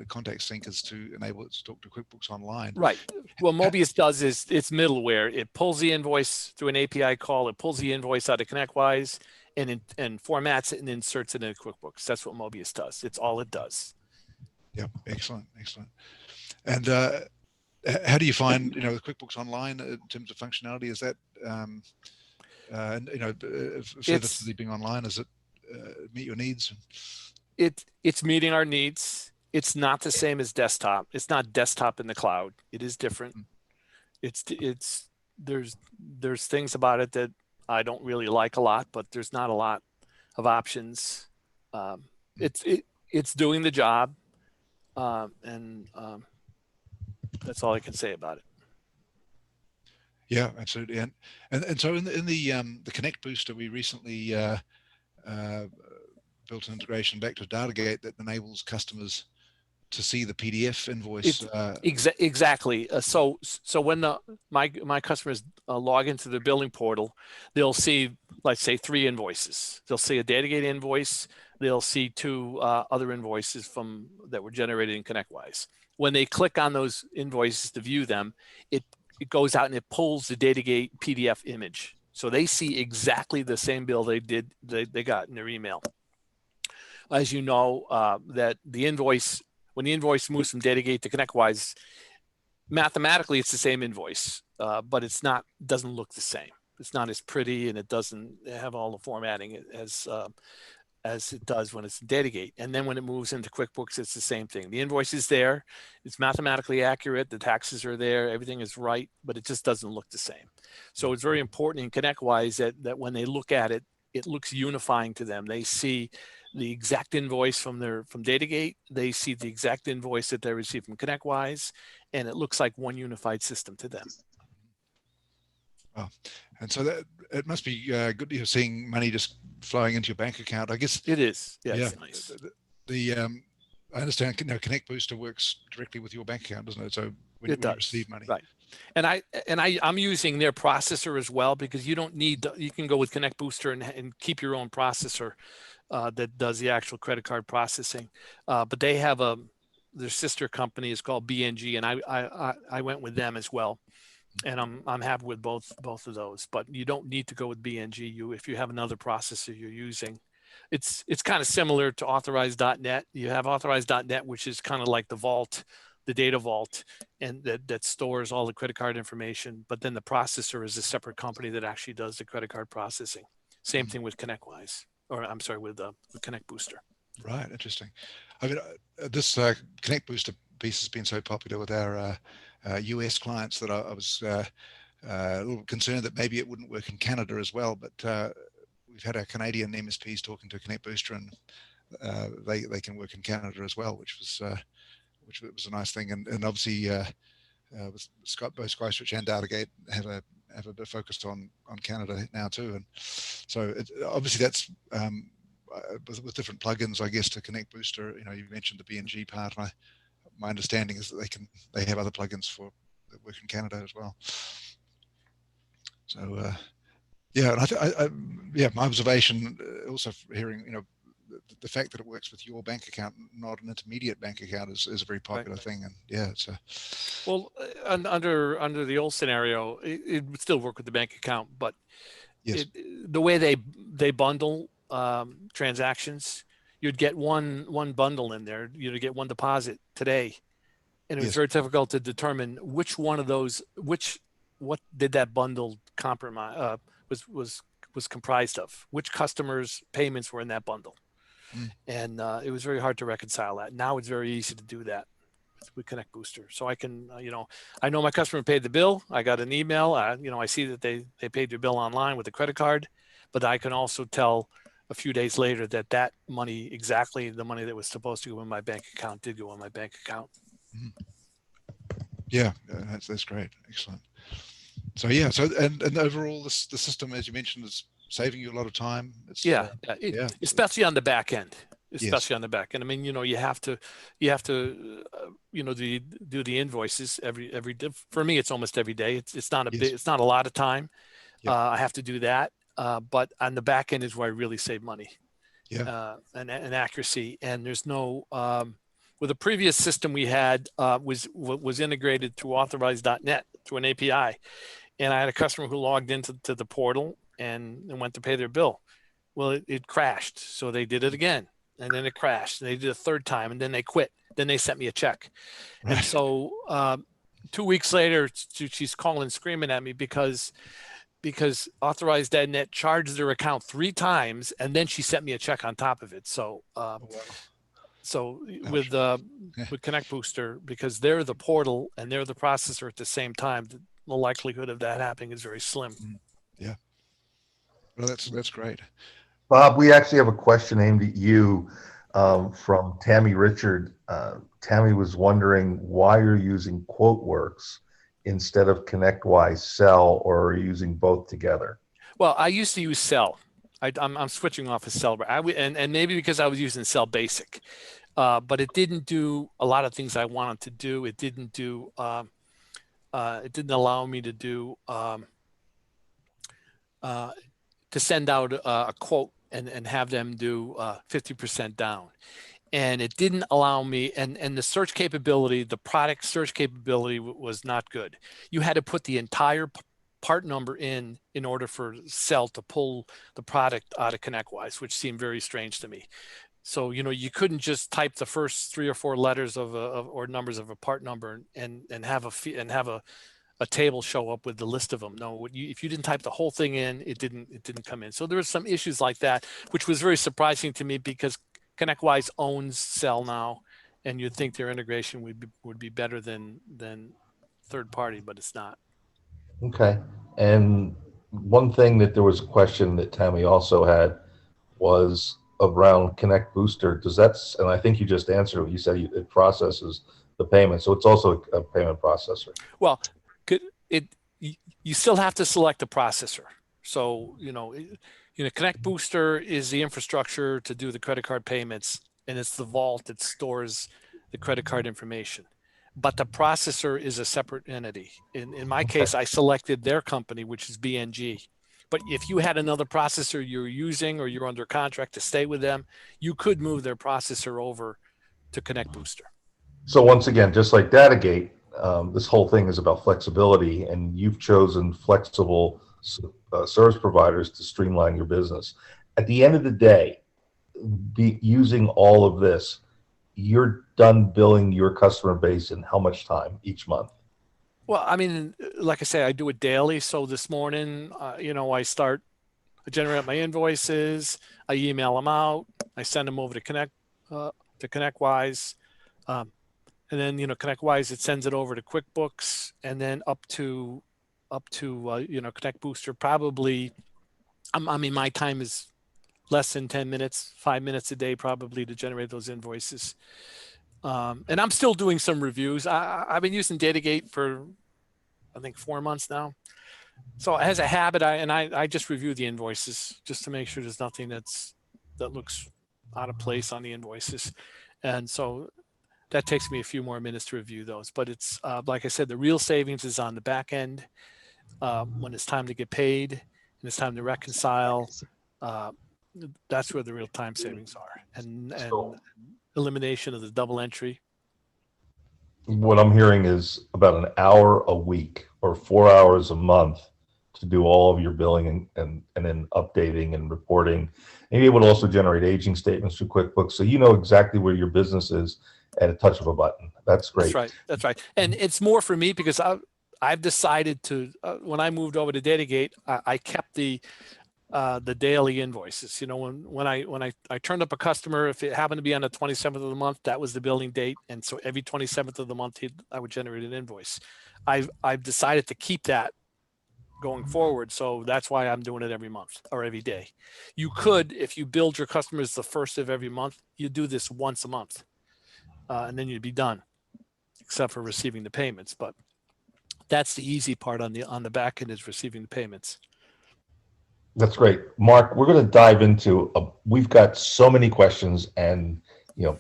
contact sync is to enable it to talk to QuickBooks Online. Right. Well, Mobius does is it's middleware. It pulls the invoice through an API call. It pulls the invoice out of ConnectWise and formats it and inserts it into QuickBooks. That's what Mobius does. It's all it does. Yeah, excellent. And how do you find, with QuickBooks Online in terms of functionality? Is that, further being online, does it meet your needs? It's meeting our needs. It's not the same as desktop. It's not desktop in the cloud. It is different. There's things about it that I don't really like a lot, but there's not a lot of options. It's doing the job, and that's all I can say about it. Yeah, absolutely. And so in the Connect Booster, we recently built an integration back to Datagate that enables customers to see the PDF invoice. Exactly. So when my customers log into the billing portal, they'll see, let's say, 3 invoices. They'll see a Datagate invoice. They'll see 2 other invoices that were generated in ConnectWise. When they click on those invoices to view them, it goes out and it pulls the Datagate PDF image. So they see exactly the same bill they got in their email. As you know, that when the invoice moves from Datagate to ConnectWise, mathematically it's the same invoice, but doesn't look the same. It's not as pretty, and it doesn't have all the formatting as it does when it's in Datagate. And then when it moves into QuickBooks, it's the same thing. The invoice is there, it's mathematically accurate, the taxes are there, everything is right, but it just doesn't look the same. So it's very important in ConnectWise that when they look at it, it looks unifying to them. They see the exact invoice from Datagate, they see the exact invoice that they receive from ConnectWise, and it looks like one unified system to them. Wow. And so that it must be good that you're seeing money just flowing into your bank account. I guess it is. Yeah, it's nice. I understand. Connect Booster works directly with your bank account, doesn't it? So when you receive money, right? And I'm using their processor as well, because you don't need you can go with Connect Booster and keep your own processor that does the actual credit card processing. But they have their sister company is called BNG, and I went with them as well. And I'm happy with both of those, but you don't need to go with BNG. If you have another processor you're using, it's kind of similar to Authorize.net. You have Authorize.net, which is kind of like the vault, the data vault, and that stores all the credit card information. But then the processor is a separate company that actually does the credit card processing. Same thing with ConnectWise or I'm sorry, with Connect Booster. Right, interesting. I mean, this Connect Booster piece has been so popular with our US clients that I was a little concerned that maybe it wouldn't work in Canada as well. But we've had our Canadian MSPs talking to Connect Booster, and they can work in Canada as well, which was a nice thing. And obviously, with both SkySwitch and Datagate have a bit of focus on Canada now too. And so obviously that's with different plugins, I guess, to Connect Booster. You know, you mentioned the BNG part. My understanding is that they have other plugins that work in Canada as well. So yeah, and my observation also hearing, you know, the fact that it works with your bank account, not an intermediate bank account, is a very popular thing. And yeah, it's well, under the old scenario, it would still work with the bank account, but yes. The way they bundle transactions, you'd get one bundle in there. You'd get one deposit today, and it was very difficult to determine which one of those, what did that bundle compromise was comprised of, which customers' payments were in that bundle. And it was very hard to reconcile that. Now it's very easy to do that with Connect Booster. So I can, I know my customer paid the bill. I got an email. I see that they paid their bill online with a credit card, but I can also tell a few days later that money, exactly the money that was supposed to go in my bank account, did go in my bank account. Yeah, that's great. Excellent. So yeah, and overall, the system, as you mentioned, is saving you a lot of time. It's, especially on the back end. On the back end. I mean, you have to do the invoices every day. For me, it's almost every day. It's not it's not a lot of time. I have to do that. But on the back end is where I really save money. And accuracy. And there's no with the previous system we had was integrated through authorized.net through an API. And I had a customer who logged into the portal and went to pay their bill. Well, it crashed. So they did it again. And then it crashed. And they did it a third time. And then they quit. Then they sent me a check. Right. And so 2 weeks later, she's calling screaming at me because authorized.net charged their account 3 times. And then she sent me a check on top of it. So with Connect Booster, because they're the portal and they're the processor at the same time, the likelihood of that happening is very slim. Yeah. Well, that's great. Bob, we actually have a question aimed at you from Tammy Richard. Tammy was wondering why you're using QuoteWorks instead of ConnectWise Sell, or are you using both together? Well, I used to use Sell. I'm switching off of Sell, and maybe because I was using Sell Basic, but it didn't do a lot of things I wanted to do. It didn't do. It didn't allow me to do to send out a quote and have them do 50% down. And it didn't allow me, and the search capability, the product search capability was not good. You had to put the entire part number in order for Sell to pull the product out of ConnectWise, which seemed very strange to me. So, you couldn't just type the first 3 or 4 letters or numbers of a part number and have a table show up with the list of them. No, if you didn't type the whole thing in, it didn't come in. So there was some issues like that, which was very surprising to me because ConnectWise owns Sell now, and you'd think their integration would be better than third party, but it's not. Okay. And one thing that there was a question that Tammy also had was around Connect Booster. Does that, and I think you just answered it. You said it processes the payment, so it's also a payment processor. Well, you still have to select a processor. So Connect Booster is the infrastructure to do the credit card payments, and it's the vault that stores the credit card information. But the processor is a separate entity. In my case, I selected their company, which is BNG. But if you had another processor you're using or you're under contract to stay with them, you could move their processor over to Connect Booster. So once again, just like Datagate, this whole thing is about flexibility, and you've chosen flexible service providers to streamline your business. At the end of the day, using all of this, you're done billing your customer base in how much time each month? Well, I mean, like I say, I do it daily. So this morning, I start I generate my invoices, I email them out, I send them over to ConnectWise. And then, ConnectWise, it sends it over to QuickBooks, and then up to Connect Booster. Probably, I mean, my time is less than 10 minutes, 5 minutes a day, probably, to generate those invoices. And I'm still doing some reviews. I've been using Datagate for, I think, 4 months now. So as a habit, I just review the invoices just to make sure there's nothing that looks out of place on the invoices. And so that takes me a few more minutes to review those. But it's like I said, the real savings is on the back end when it's time to get paid and it's time to reconcile. That's where the real time savings are, and elimination of the double entry. What I'm hearing is about an hour a week or 4 hours a month to do all of your billing and then updating and reporting. And you're able to also generate aging statements through QuickBooks, so you know exactly where your business is at a touch of a button. That's great. That's right. And it's more for me because I've decided to, when I moved over to Datagate, I kept the daily invoices. When I turned up a customer, if it happened to be on the 27th of the month, that was the billing date. And so every 27th of the month, I would generate an invoice. I've decided to keep that going forward. So that's why I'm doing it every month or every day. You could, if you build your customers the first of every month, you do this once a month. And then you'd be done, except for receiving the payments. But that's the easy part on the back end, is receiving the payments. That's great, Mark. We're going to dive into. We've got so many questions, and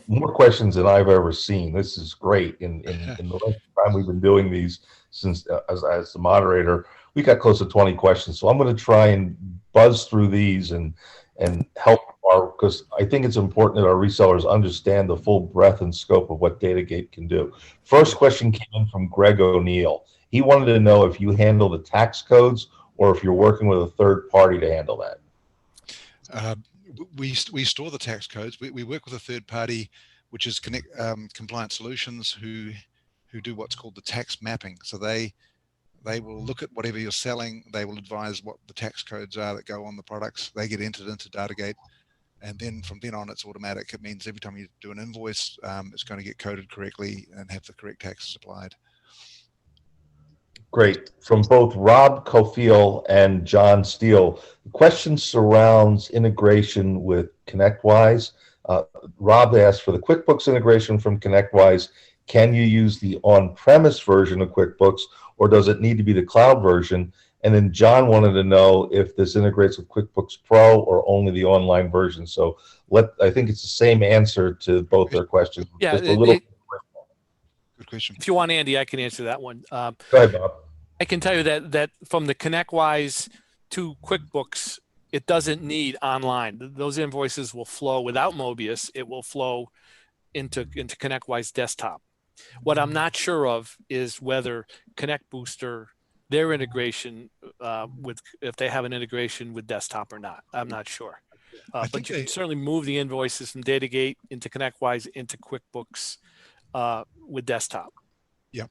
more questions than I've ever seen. This is great. In the length of time we've been doing these, since as the moderator, we got close to 20 questions. So I'm going to try and buzz through these and help because I think it's important that our resellers understand the full breadth and scope of what Datagate can do. First question came in from Greg O'Neill. He wanted to know if you handle the tax codes or if you're working with a third party to handle that. We store the tax codes. We work with a third party, which is Compliant Solutions, who do what's called the tax mapping. So they will look at whatever you're selling. They will advise what the tax codes are that go on the products. They get entered into Datagate. And then from then on, it's automatic. It means every time you do an invoice, it's going to get coded correctly and have the correct taxes applied. Great. From both Rob Cofiel and John Steele, the question surrounds integration with ConnectWise. Rob asked for the QuickBooks integration from ConnectWise. Can you use the on-premise version of QuickBooks, or does it need to be the cloud version? And then John wanted to know if this integrates with QuickBooks Pro or only the online version. So I think it's the same answer to both their questions. Yeah, just a little. Good question. If you want, Andy, I can answer that one. Go ahead, Bob. I can tell you that from the ConnectWise to QuickBooks, it doesn't need online. Those invoices will flow without Mobius. It will flow into ConnectWise desktop. What I'm not sure of is whether Connect Booster, their integration if they have an integration with desktop or not. I'm not sure. But you can certainly move the invoices from Datagate into ConnectWise into QuickBooks with desktop. Yeah,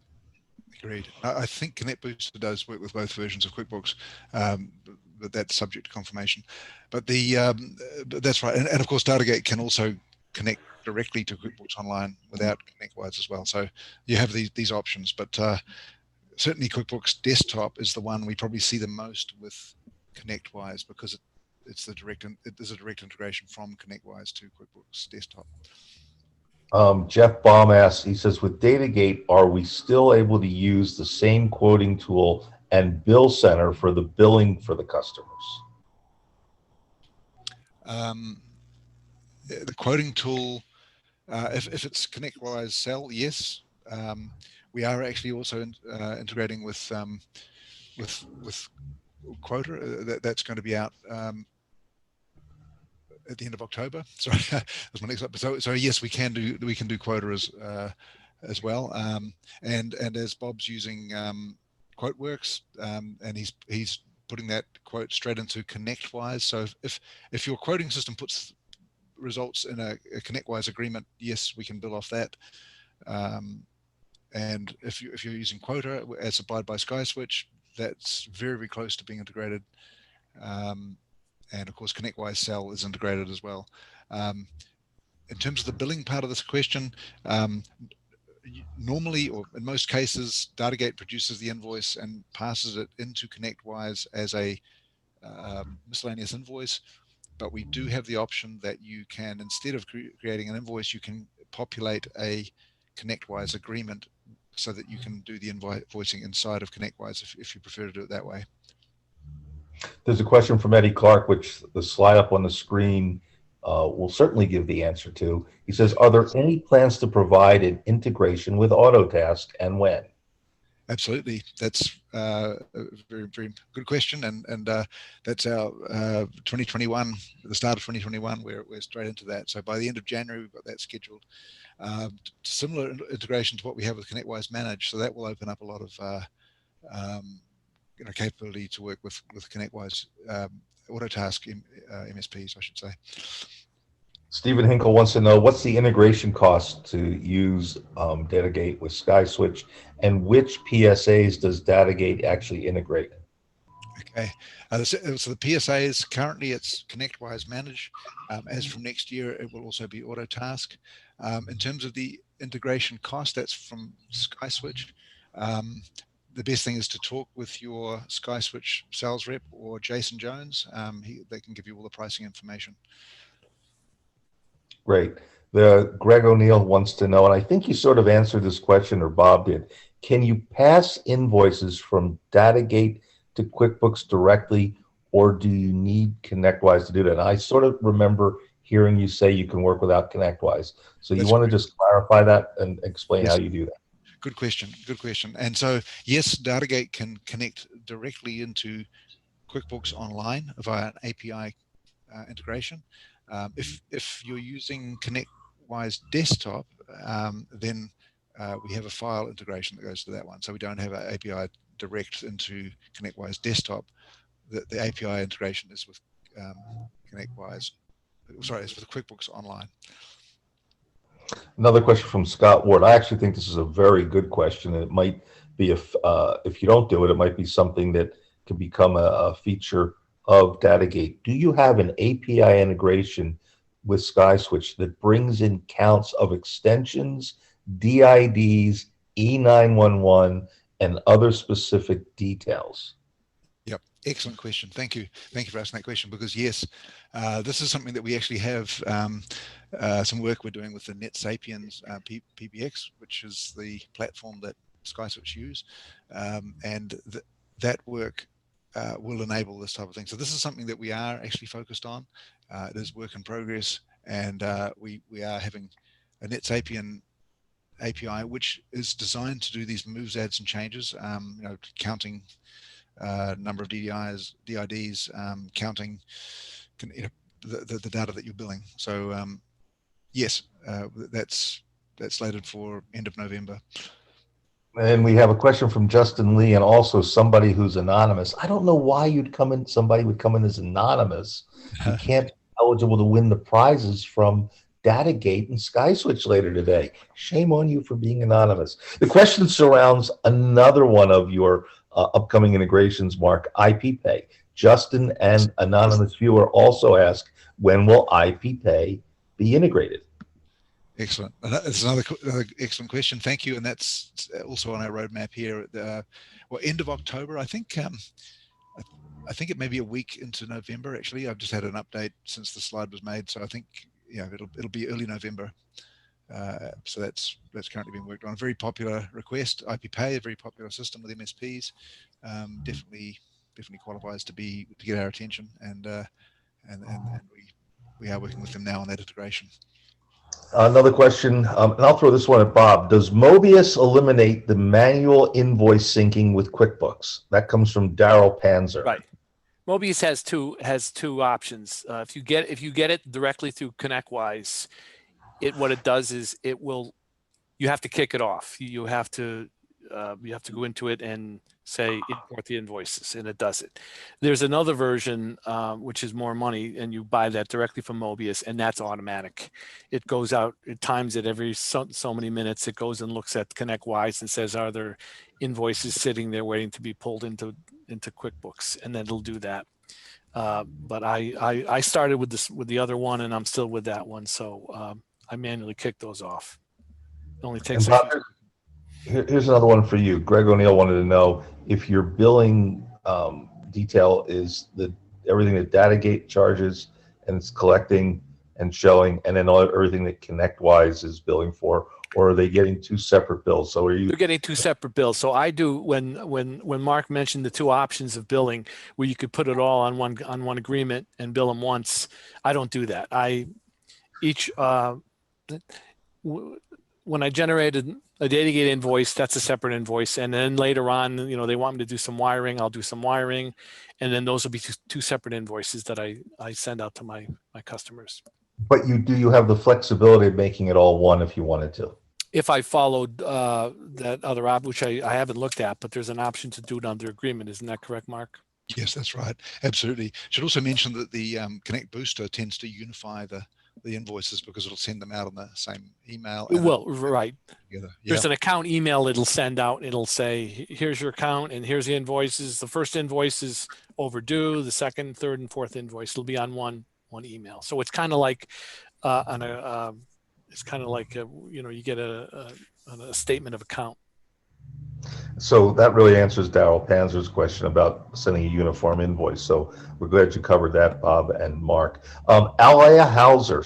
agreed. I think Connect Booster does work with both versions of QuickBooks, but that's subject to confirmation. But that's right. And of course, Datagate can also connect directly to QuickBooks Online without ConnectWise as well. So you have these options, but certainly QuickBooks Desktop is the one we probably see the most with ConnectWise, because there's a direct integration from ConnectWise to QuickBooks Desktop. Jeff Baum asks, he says, with Datagate, are we still able to use the same quoting tool and bill center for the billing for the customers? The quoting tool, if it's ConnectWise Cell, yes. We are actually also integrating with Quota. That's going to be out at the end of October. Sorry, that's my next up. So yes, we can do Quota as well. And as Bob's using QuoteWorks, and he's putting that quote straight into ConnectWise. So if your quoting system puts results in a ConnectWise agreement, yes, we can bill off that. And if you're using Quota as supplied by SkySwitch, that's very, very close to being integrated. and of course ConnectWise Cell is integrated as well. In terms of the billing part of this question, normally, or in most cases, Datagate produces the invoice and passes it into ConnectWise as a miscellaneous invoice. But we do have the option that you can, instead of creating an invoice, you can populate a ConnectWise agreement so that you can do the invoicing inside of ConnectWise if you prefer to do it that way. There's a question from Eddie Clark, which the slide up on the screen will certainly give the answer to. He says, are there any plans to provide an integration with Autotask, and when? Absolutely. That's a very, very good question. And that's our 2021, the start of 2021, we're straight into that. So by the end of January, we've got that scheduled. Similar integration to what we have with ConnectWise Manage. So that will open up a lot of capability to work with ConnectWise Autotask MSPs, I should say. Stephen Hinkle wants to know, what's the integration cost to use Datagate with SkySwitch, and which PSAs does Datagate actually integrate? Okay, so the PSAs, currently it's ConnectWise Manage. As from next year, it will also be Autotask. In terms of the integration cost, that's from SkySwitch. The best thing is to talk with your SkySwitch sales rep or Jason Jones. They can give you all the pricing information. Great. Greg O'Neill wants to know, and I think you sort of answered this question, or Bob did, can you pass invoices from Datagate to QuickBooks directly, or do you need ConnectWise to do that? And I sort of remember hearing you say you can work without ConnectWise. So you want to just clarify that and explain how you do that? Good question. Good question. And so, yes, Datagate can connect directly into QuickBooks Online via an API integration. If you're using ConnectWise Desktop, then we have a file integration that goes to that one. So we don't have an API direct into ConnectWise Desktop. The API integration is with ConnectWise. Sorry, it's with QuickBooks Online. Another question from Scott Ward. I actually think this is a very good question, and it might be, if you don't do it, it might be something that can become a feature of Datagate. Do you have an API integration with SkySwitch that brings in counts of extensions, DIDs, E911, and other specific details? Yep, excellent question. Thank you. Thank you for asking that question, because yes, this is something that we actually have some work we're doing with the NetSapiens PBX, which is the platform that SkySwitch use, and that work will enable this type of thing. So this is something that we are actually focused on. It is work in progress, and we are having a NetSapien API, which is designed to do these moves, adds, and changes, counting number of DIDs, counting the data that you're billing. So yes, that's slated for end of November. And we have a question from Justin Lee, and also somebody who's anonymous. I don't know why somebody would come in as anonymous. You can't be eligible to win the prizes from Datagate and SkySwitch later today. Shame on you for being anonymous. The question surrounds another one of your upcoming integrations, Mark, IPPay. Justin and anonymous viewer also ask, when will IPPay be integrated? Excellent. That's another excellent question. Thank you. And that's also on our roadmap here. End of October, I think. I think it may be a week into November. Actually, I've just had an update since the slide was made, so I think it'll be early November. So that's currently being worked on. A very popular request. IPPay, a very popular system with MSPs. Definitely qualifies to get our attention, and we are working with them now on that integration. Another question, and I'll throw this one at Bob. Does Mobius eliminate the manual invoice syncing with QuickBooks? That comes from Daryl Panzer. Right. Mobius has two options. If you get it directly through ConnectWise, what it does is you have to kick it off. You have to go into it and say import the invoices, and it does it. There's another version which is more money, and you buy that directly from Mobius, and that's automatic. It goes out, it times it every so many minutes. It goes and looks at ConnectWise and says, are there invoices sitting there waiting to be pulled into QuickBooks, and then it'll do that. But I started with this with the other one, and I'm still with that one. So I manually kick those off. It only takes And a Bob, few. here's another one for you. Greg O'Neill wanted to know if your billing detail is everything that Datagate charges and it's collecting and showing, and then everything that ConnectWise is billing for, or are they getting two separate bills? So are you? You're getting two separate bills. So I do when Mark mentioned the two options of billing, where you could put it all on one agreement and bill them once. I don't do that. When I generated a Datagate invoice, that's a separate invoice. And then later on, they want me to do some wiring, I'll do some wiring. And then those will be two separate invoices that I send out to my customers. But you have the flexibility of making it all one if you wanted to. If I followed that other app, which I haven't looked at, but there's an option to do it under agreement. Isn't that correct, Mark? Yes, that's right. Absolutely. Should also mention that the Connect Booster tends to unify the invoices because it'll send them out on the same email. Well, right. Together. There's an account email it'll send out. It'll say, here's your account and here's the invoices. The first invoice is overdue. The second, third, and fourth invoice will be on one email. So it's kind of like you get a statement of account. So that really answers Daryl Panzer's question about sending a uniform invoice. So we're glad you covered that, Bob and Mark. Alaya Hauser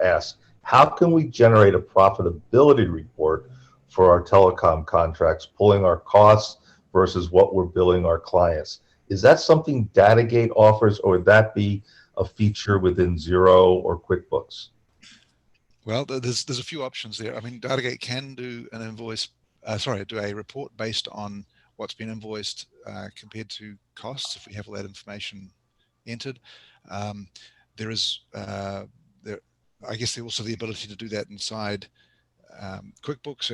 asks, how can we generate a profitability report for our telecom contracts, pulling our costs versus what we're billing our clients? Is that something Datagate offers, or would that be a feature within Xero or QuickBooks? Well, there's a few options there. I mean, Datagate can do an invoice. Do a report based on what's been invoiced compared to costs if we have all that information entered. There is, I guess, there's also the ability to do that inside QuickBooks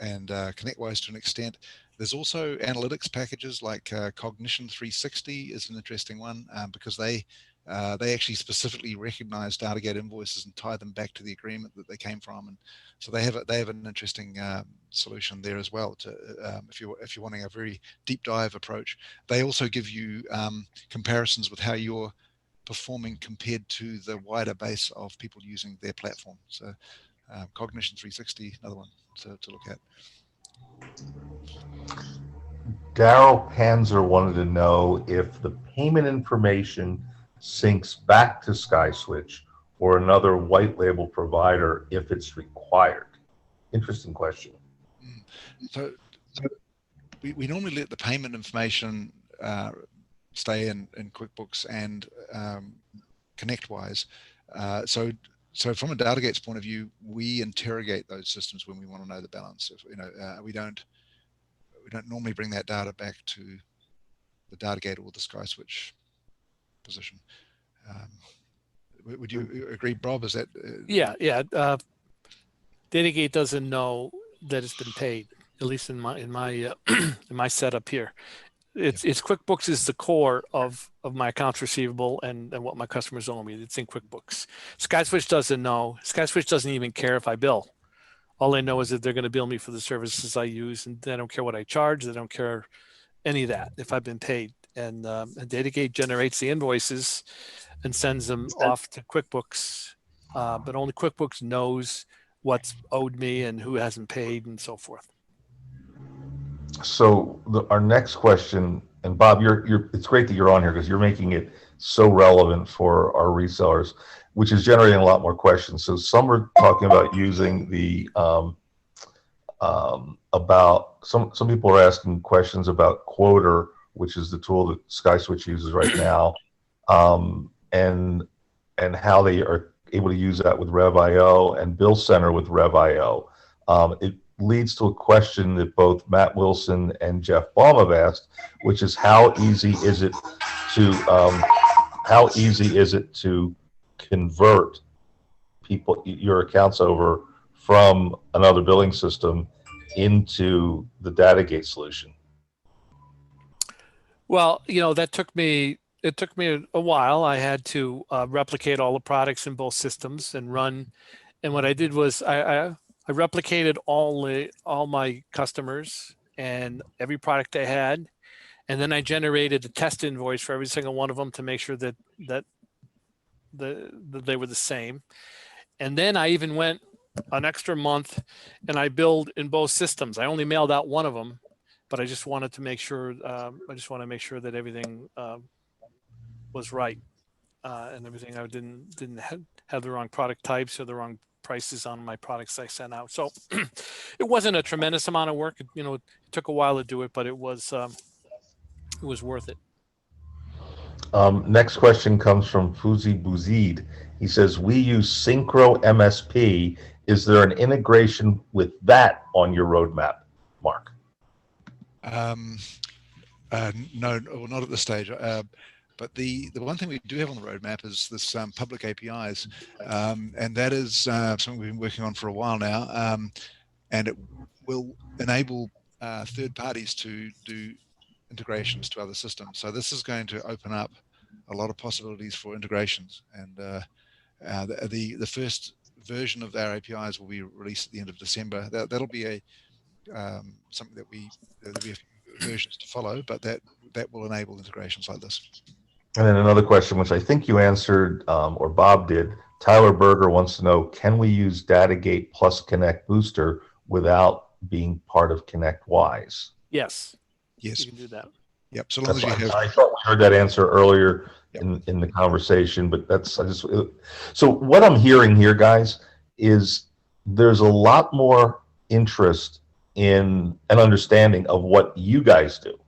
and ConnectWise to an extent. There's also analytics packages like Cognition 360 is an interesting one because they actually specifically recognize Datagate invoices and tie them back to the agreement that they came from, and so they have an interesting solution there as well. To if you're wanting a very deep dive approach, they also give you comparisons with how you're performing compared to the wider base of people using their platform. So Cognition 360, another one to look at. Daryl Panzer wanted to know if the payment information syncs back to SkySwitch or another white label provider if it's required. Interesting question. So we normally let the payment information stay in QuickBooks and ConnectWise. So from a Datagate's point of view, we interrogate those systems when we want to know the balance. If, we don't normally bring that data back to the Datagate or the SkySwitch position. Would you agree, Bob? Is that? Yeah. Datagate doesn't know that it's been paid, at least in my in my setup here. It's QuickBooks is the core of my accounts receivable and what my customers owe me. It's in QuickBooks. SkySwitch doesn't know. SkySwitch doesn't even care if I bill. All they know is that they're going to bill me for the services I use, and they don't care what I charge. They don't care any of that if I've been paid. And Datagate generates the invoices and sends them off to QuickBooks, but only QuickBooks knows what's owed me and who hasn't paid and so forth. So our next question, and Bob, it's great that you're on here because you're making it so relevant for our resellers, which is generating a lot more questions. So some are talking about using the about some people are asking questions about Quoter, which is the tool that SkySwitch uses right now, and how they are able to use that with Rev.io and Bill Center with Rev.io. It leads to a question that both Matt Wilson and Jeff Baum have asked, which is how easy is it to convert your accounts over from another billing system into the Datagate solution? Well, it took me a while. I had to replicate all the products in both systems and run. And what I did was I replicated all my customers and every product they had, And then I generated the test invoice for every single one of them to make sure that they were the same. And then I even went an extra month and I billed in both systems. I only mailed out one of them, but I just wanted to make sure. That everything was right and everything. I didn't have the wrong product types or the wrong prices on my products I sent out. So it wasn't a tremendous amount of work. It took a while to do it, but it was worth it. Next question comes from Fuzi Bouzid. He says, we use Synchro MSP. Is there an integration with that on your roadmap, Mark? No, not at this stage. But the one thing we do have on the roadmap is this public APIs, and that is something we've been working on for a while now, and it will enable third parties to do integrations to other systems. So this is going to open up a lot of possibilities for integrations, and the first version of our APIs will be released at the end of December. That'll be something that there'll be a few versions to follow, but that will enable integrations like this. And then another question, which I think you answered, or Bob did. Tyler Berger wants to know, can we use Datagate plus Connect Booster without being part of ConnectWise? Yes. Yes. You can do that. Yep. So long as you have. I thought we heard that answer earlier in the conversation, but so what I'm hearing here, guys, is there's a lot more interest in an understanding of what you guys do.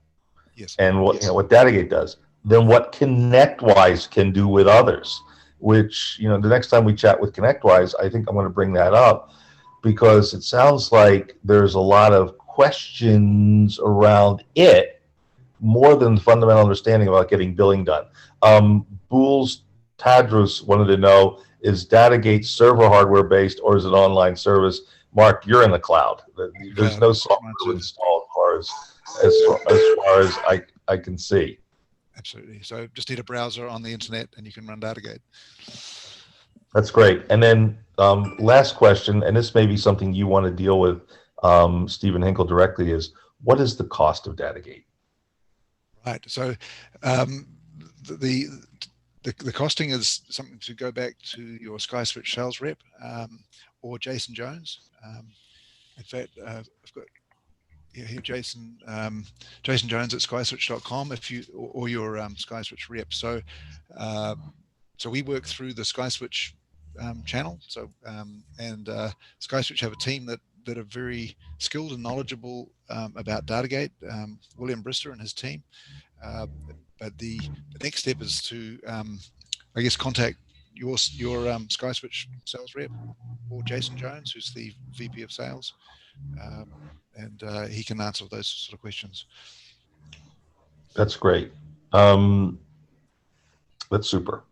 Yes. And what Datagate does than what ConnectWise can do with others, which, the next time we chat with ConnectWise, I think I'm going to bring that up, because it sounds like there's a lot of questions around it, more than the fundamental understanding about getting billing done. Bools Tadros wanted to know, is Datagate server hardware based or is it online service? Mark, you're in the cloud. There's no software to install as far as I can see. Absolutely. So just need a browser on the internet and you can run Datagate. That's great. And then last question, and this may be something you want to deal with, Stephen Hinkle, directly, is what is the cost of Datagate? Right. So the costing is something to go back to your SkySwitch sales rep or Jason Jones. In fact, I've got here Jason Jones at skyswitch.com or your SkySwitch rep. So we work through the SkySwitch channel. So and SkySwitch have a team that are very skilled and knowledgeable about Datagate. William Brister and his team. But the next step is to contact your SkySwitch sales rep or Jason Jones, who's the VP of sales, and he can answer those sort of questions. That's great. That's super.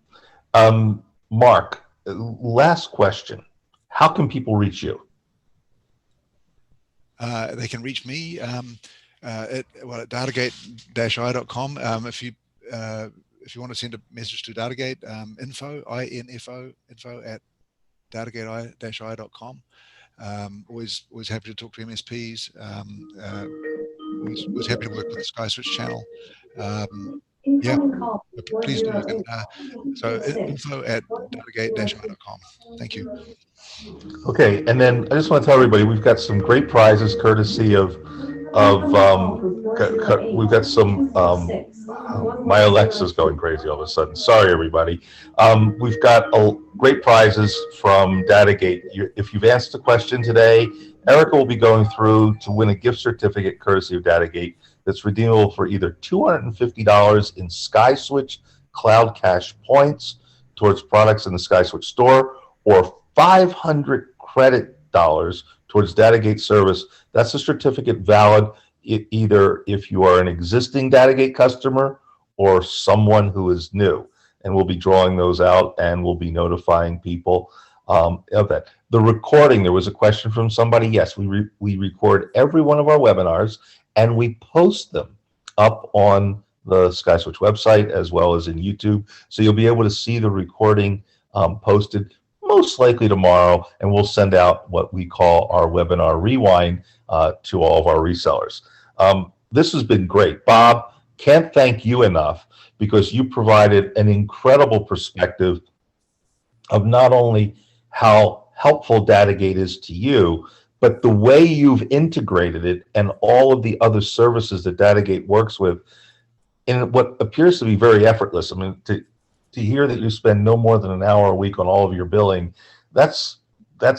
Mark, last question. How can people reach you? They can reach me at datagate-i.com. If you want to send a message to Datagate, info at datagate-i.com. Always happy to talk to MSPs. Always happy to work with the SkySwitch channel. Please do. So info at datagate-i.com. Thank you. Okay, and then I just want to tell everybody we've got some great prizes courtesy of we've got some my Alexa's going crazy all of a sudden. Sorry, everybody. We've got great prizes from Datagate. If you've asked a question today, Erica will be going through to win a gift certificate courtesy of Datagate that's redeemable for either $250 in SkySwitch Cloud Cash points towards products in the SkySwitch store, or $500 credit dollars towards Datagate service. That's a certificate valid either if you are an existing Datagate customer or someone who is new. And we'll be drawing those out and we'll be notifying people of that. The recording, there was a question from somebody. Yes, we record every one of our webinars and we post them up on the SkySwitch website as well as in YouTube. So you'll be able to see the recording posted most likely tomorrow, and we'll send out what we call our webinar rewind to all of our resellers. This has been great. Bob, can't thank you enough because you provided an incredible perspective of not only how helpful Datagate is to you, but the way you've integrated it and all of the other services that Datagate works with in what appears to be very effortless. I mean, to hear that you spend no more than an hour a week on all of your billing, that's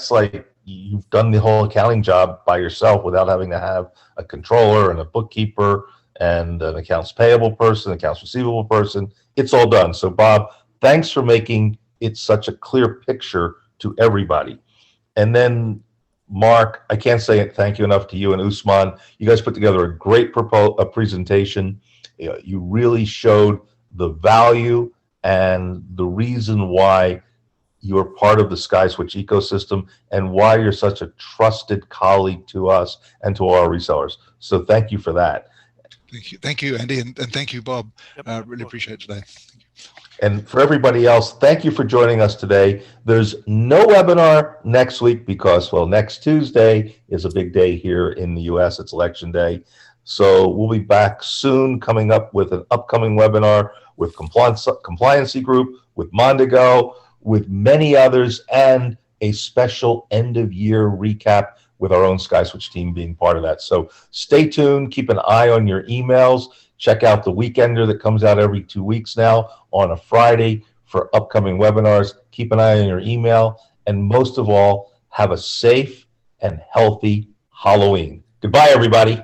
like you've done the whole accounting job by yourself without having to have a controller and a bookkeeper and an accounts payable person, accounts receivable person. It's all done. So Bob, thanks for making it such a clear picture to everybody. And then Mark, I can't say thank you enough to you and Usman. You guys put together a great presentation. You really showed the value and the reason why you're part of the SkySwitch ecosystem and why you're such a trusted colleague to us and to our resellers. So thank you for that. Thank you, Andy, and thank you, Bob. Really appreciate it today. And for everybody else, thank you for joining us today. There's no webinar next week because, well, next Tuesday is a big day here in the US. It's election day. So we'll be back soon, coming up with an upcoming webinar with Compliancy Group, with Mondigo, with many others, and a special end of year recap with our own SkySwitch team being part of that. So stay tuned, keep an eye on your emails, check out the Weekender that comes out every 2 weeks now on a Friday for upcoming webinars. Keep an eye on your email, and most of all, have a safe and healthy Halloween. Goodbye, everybody.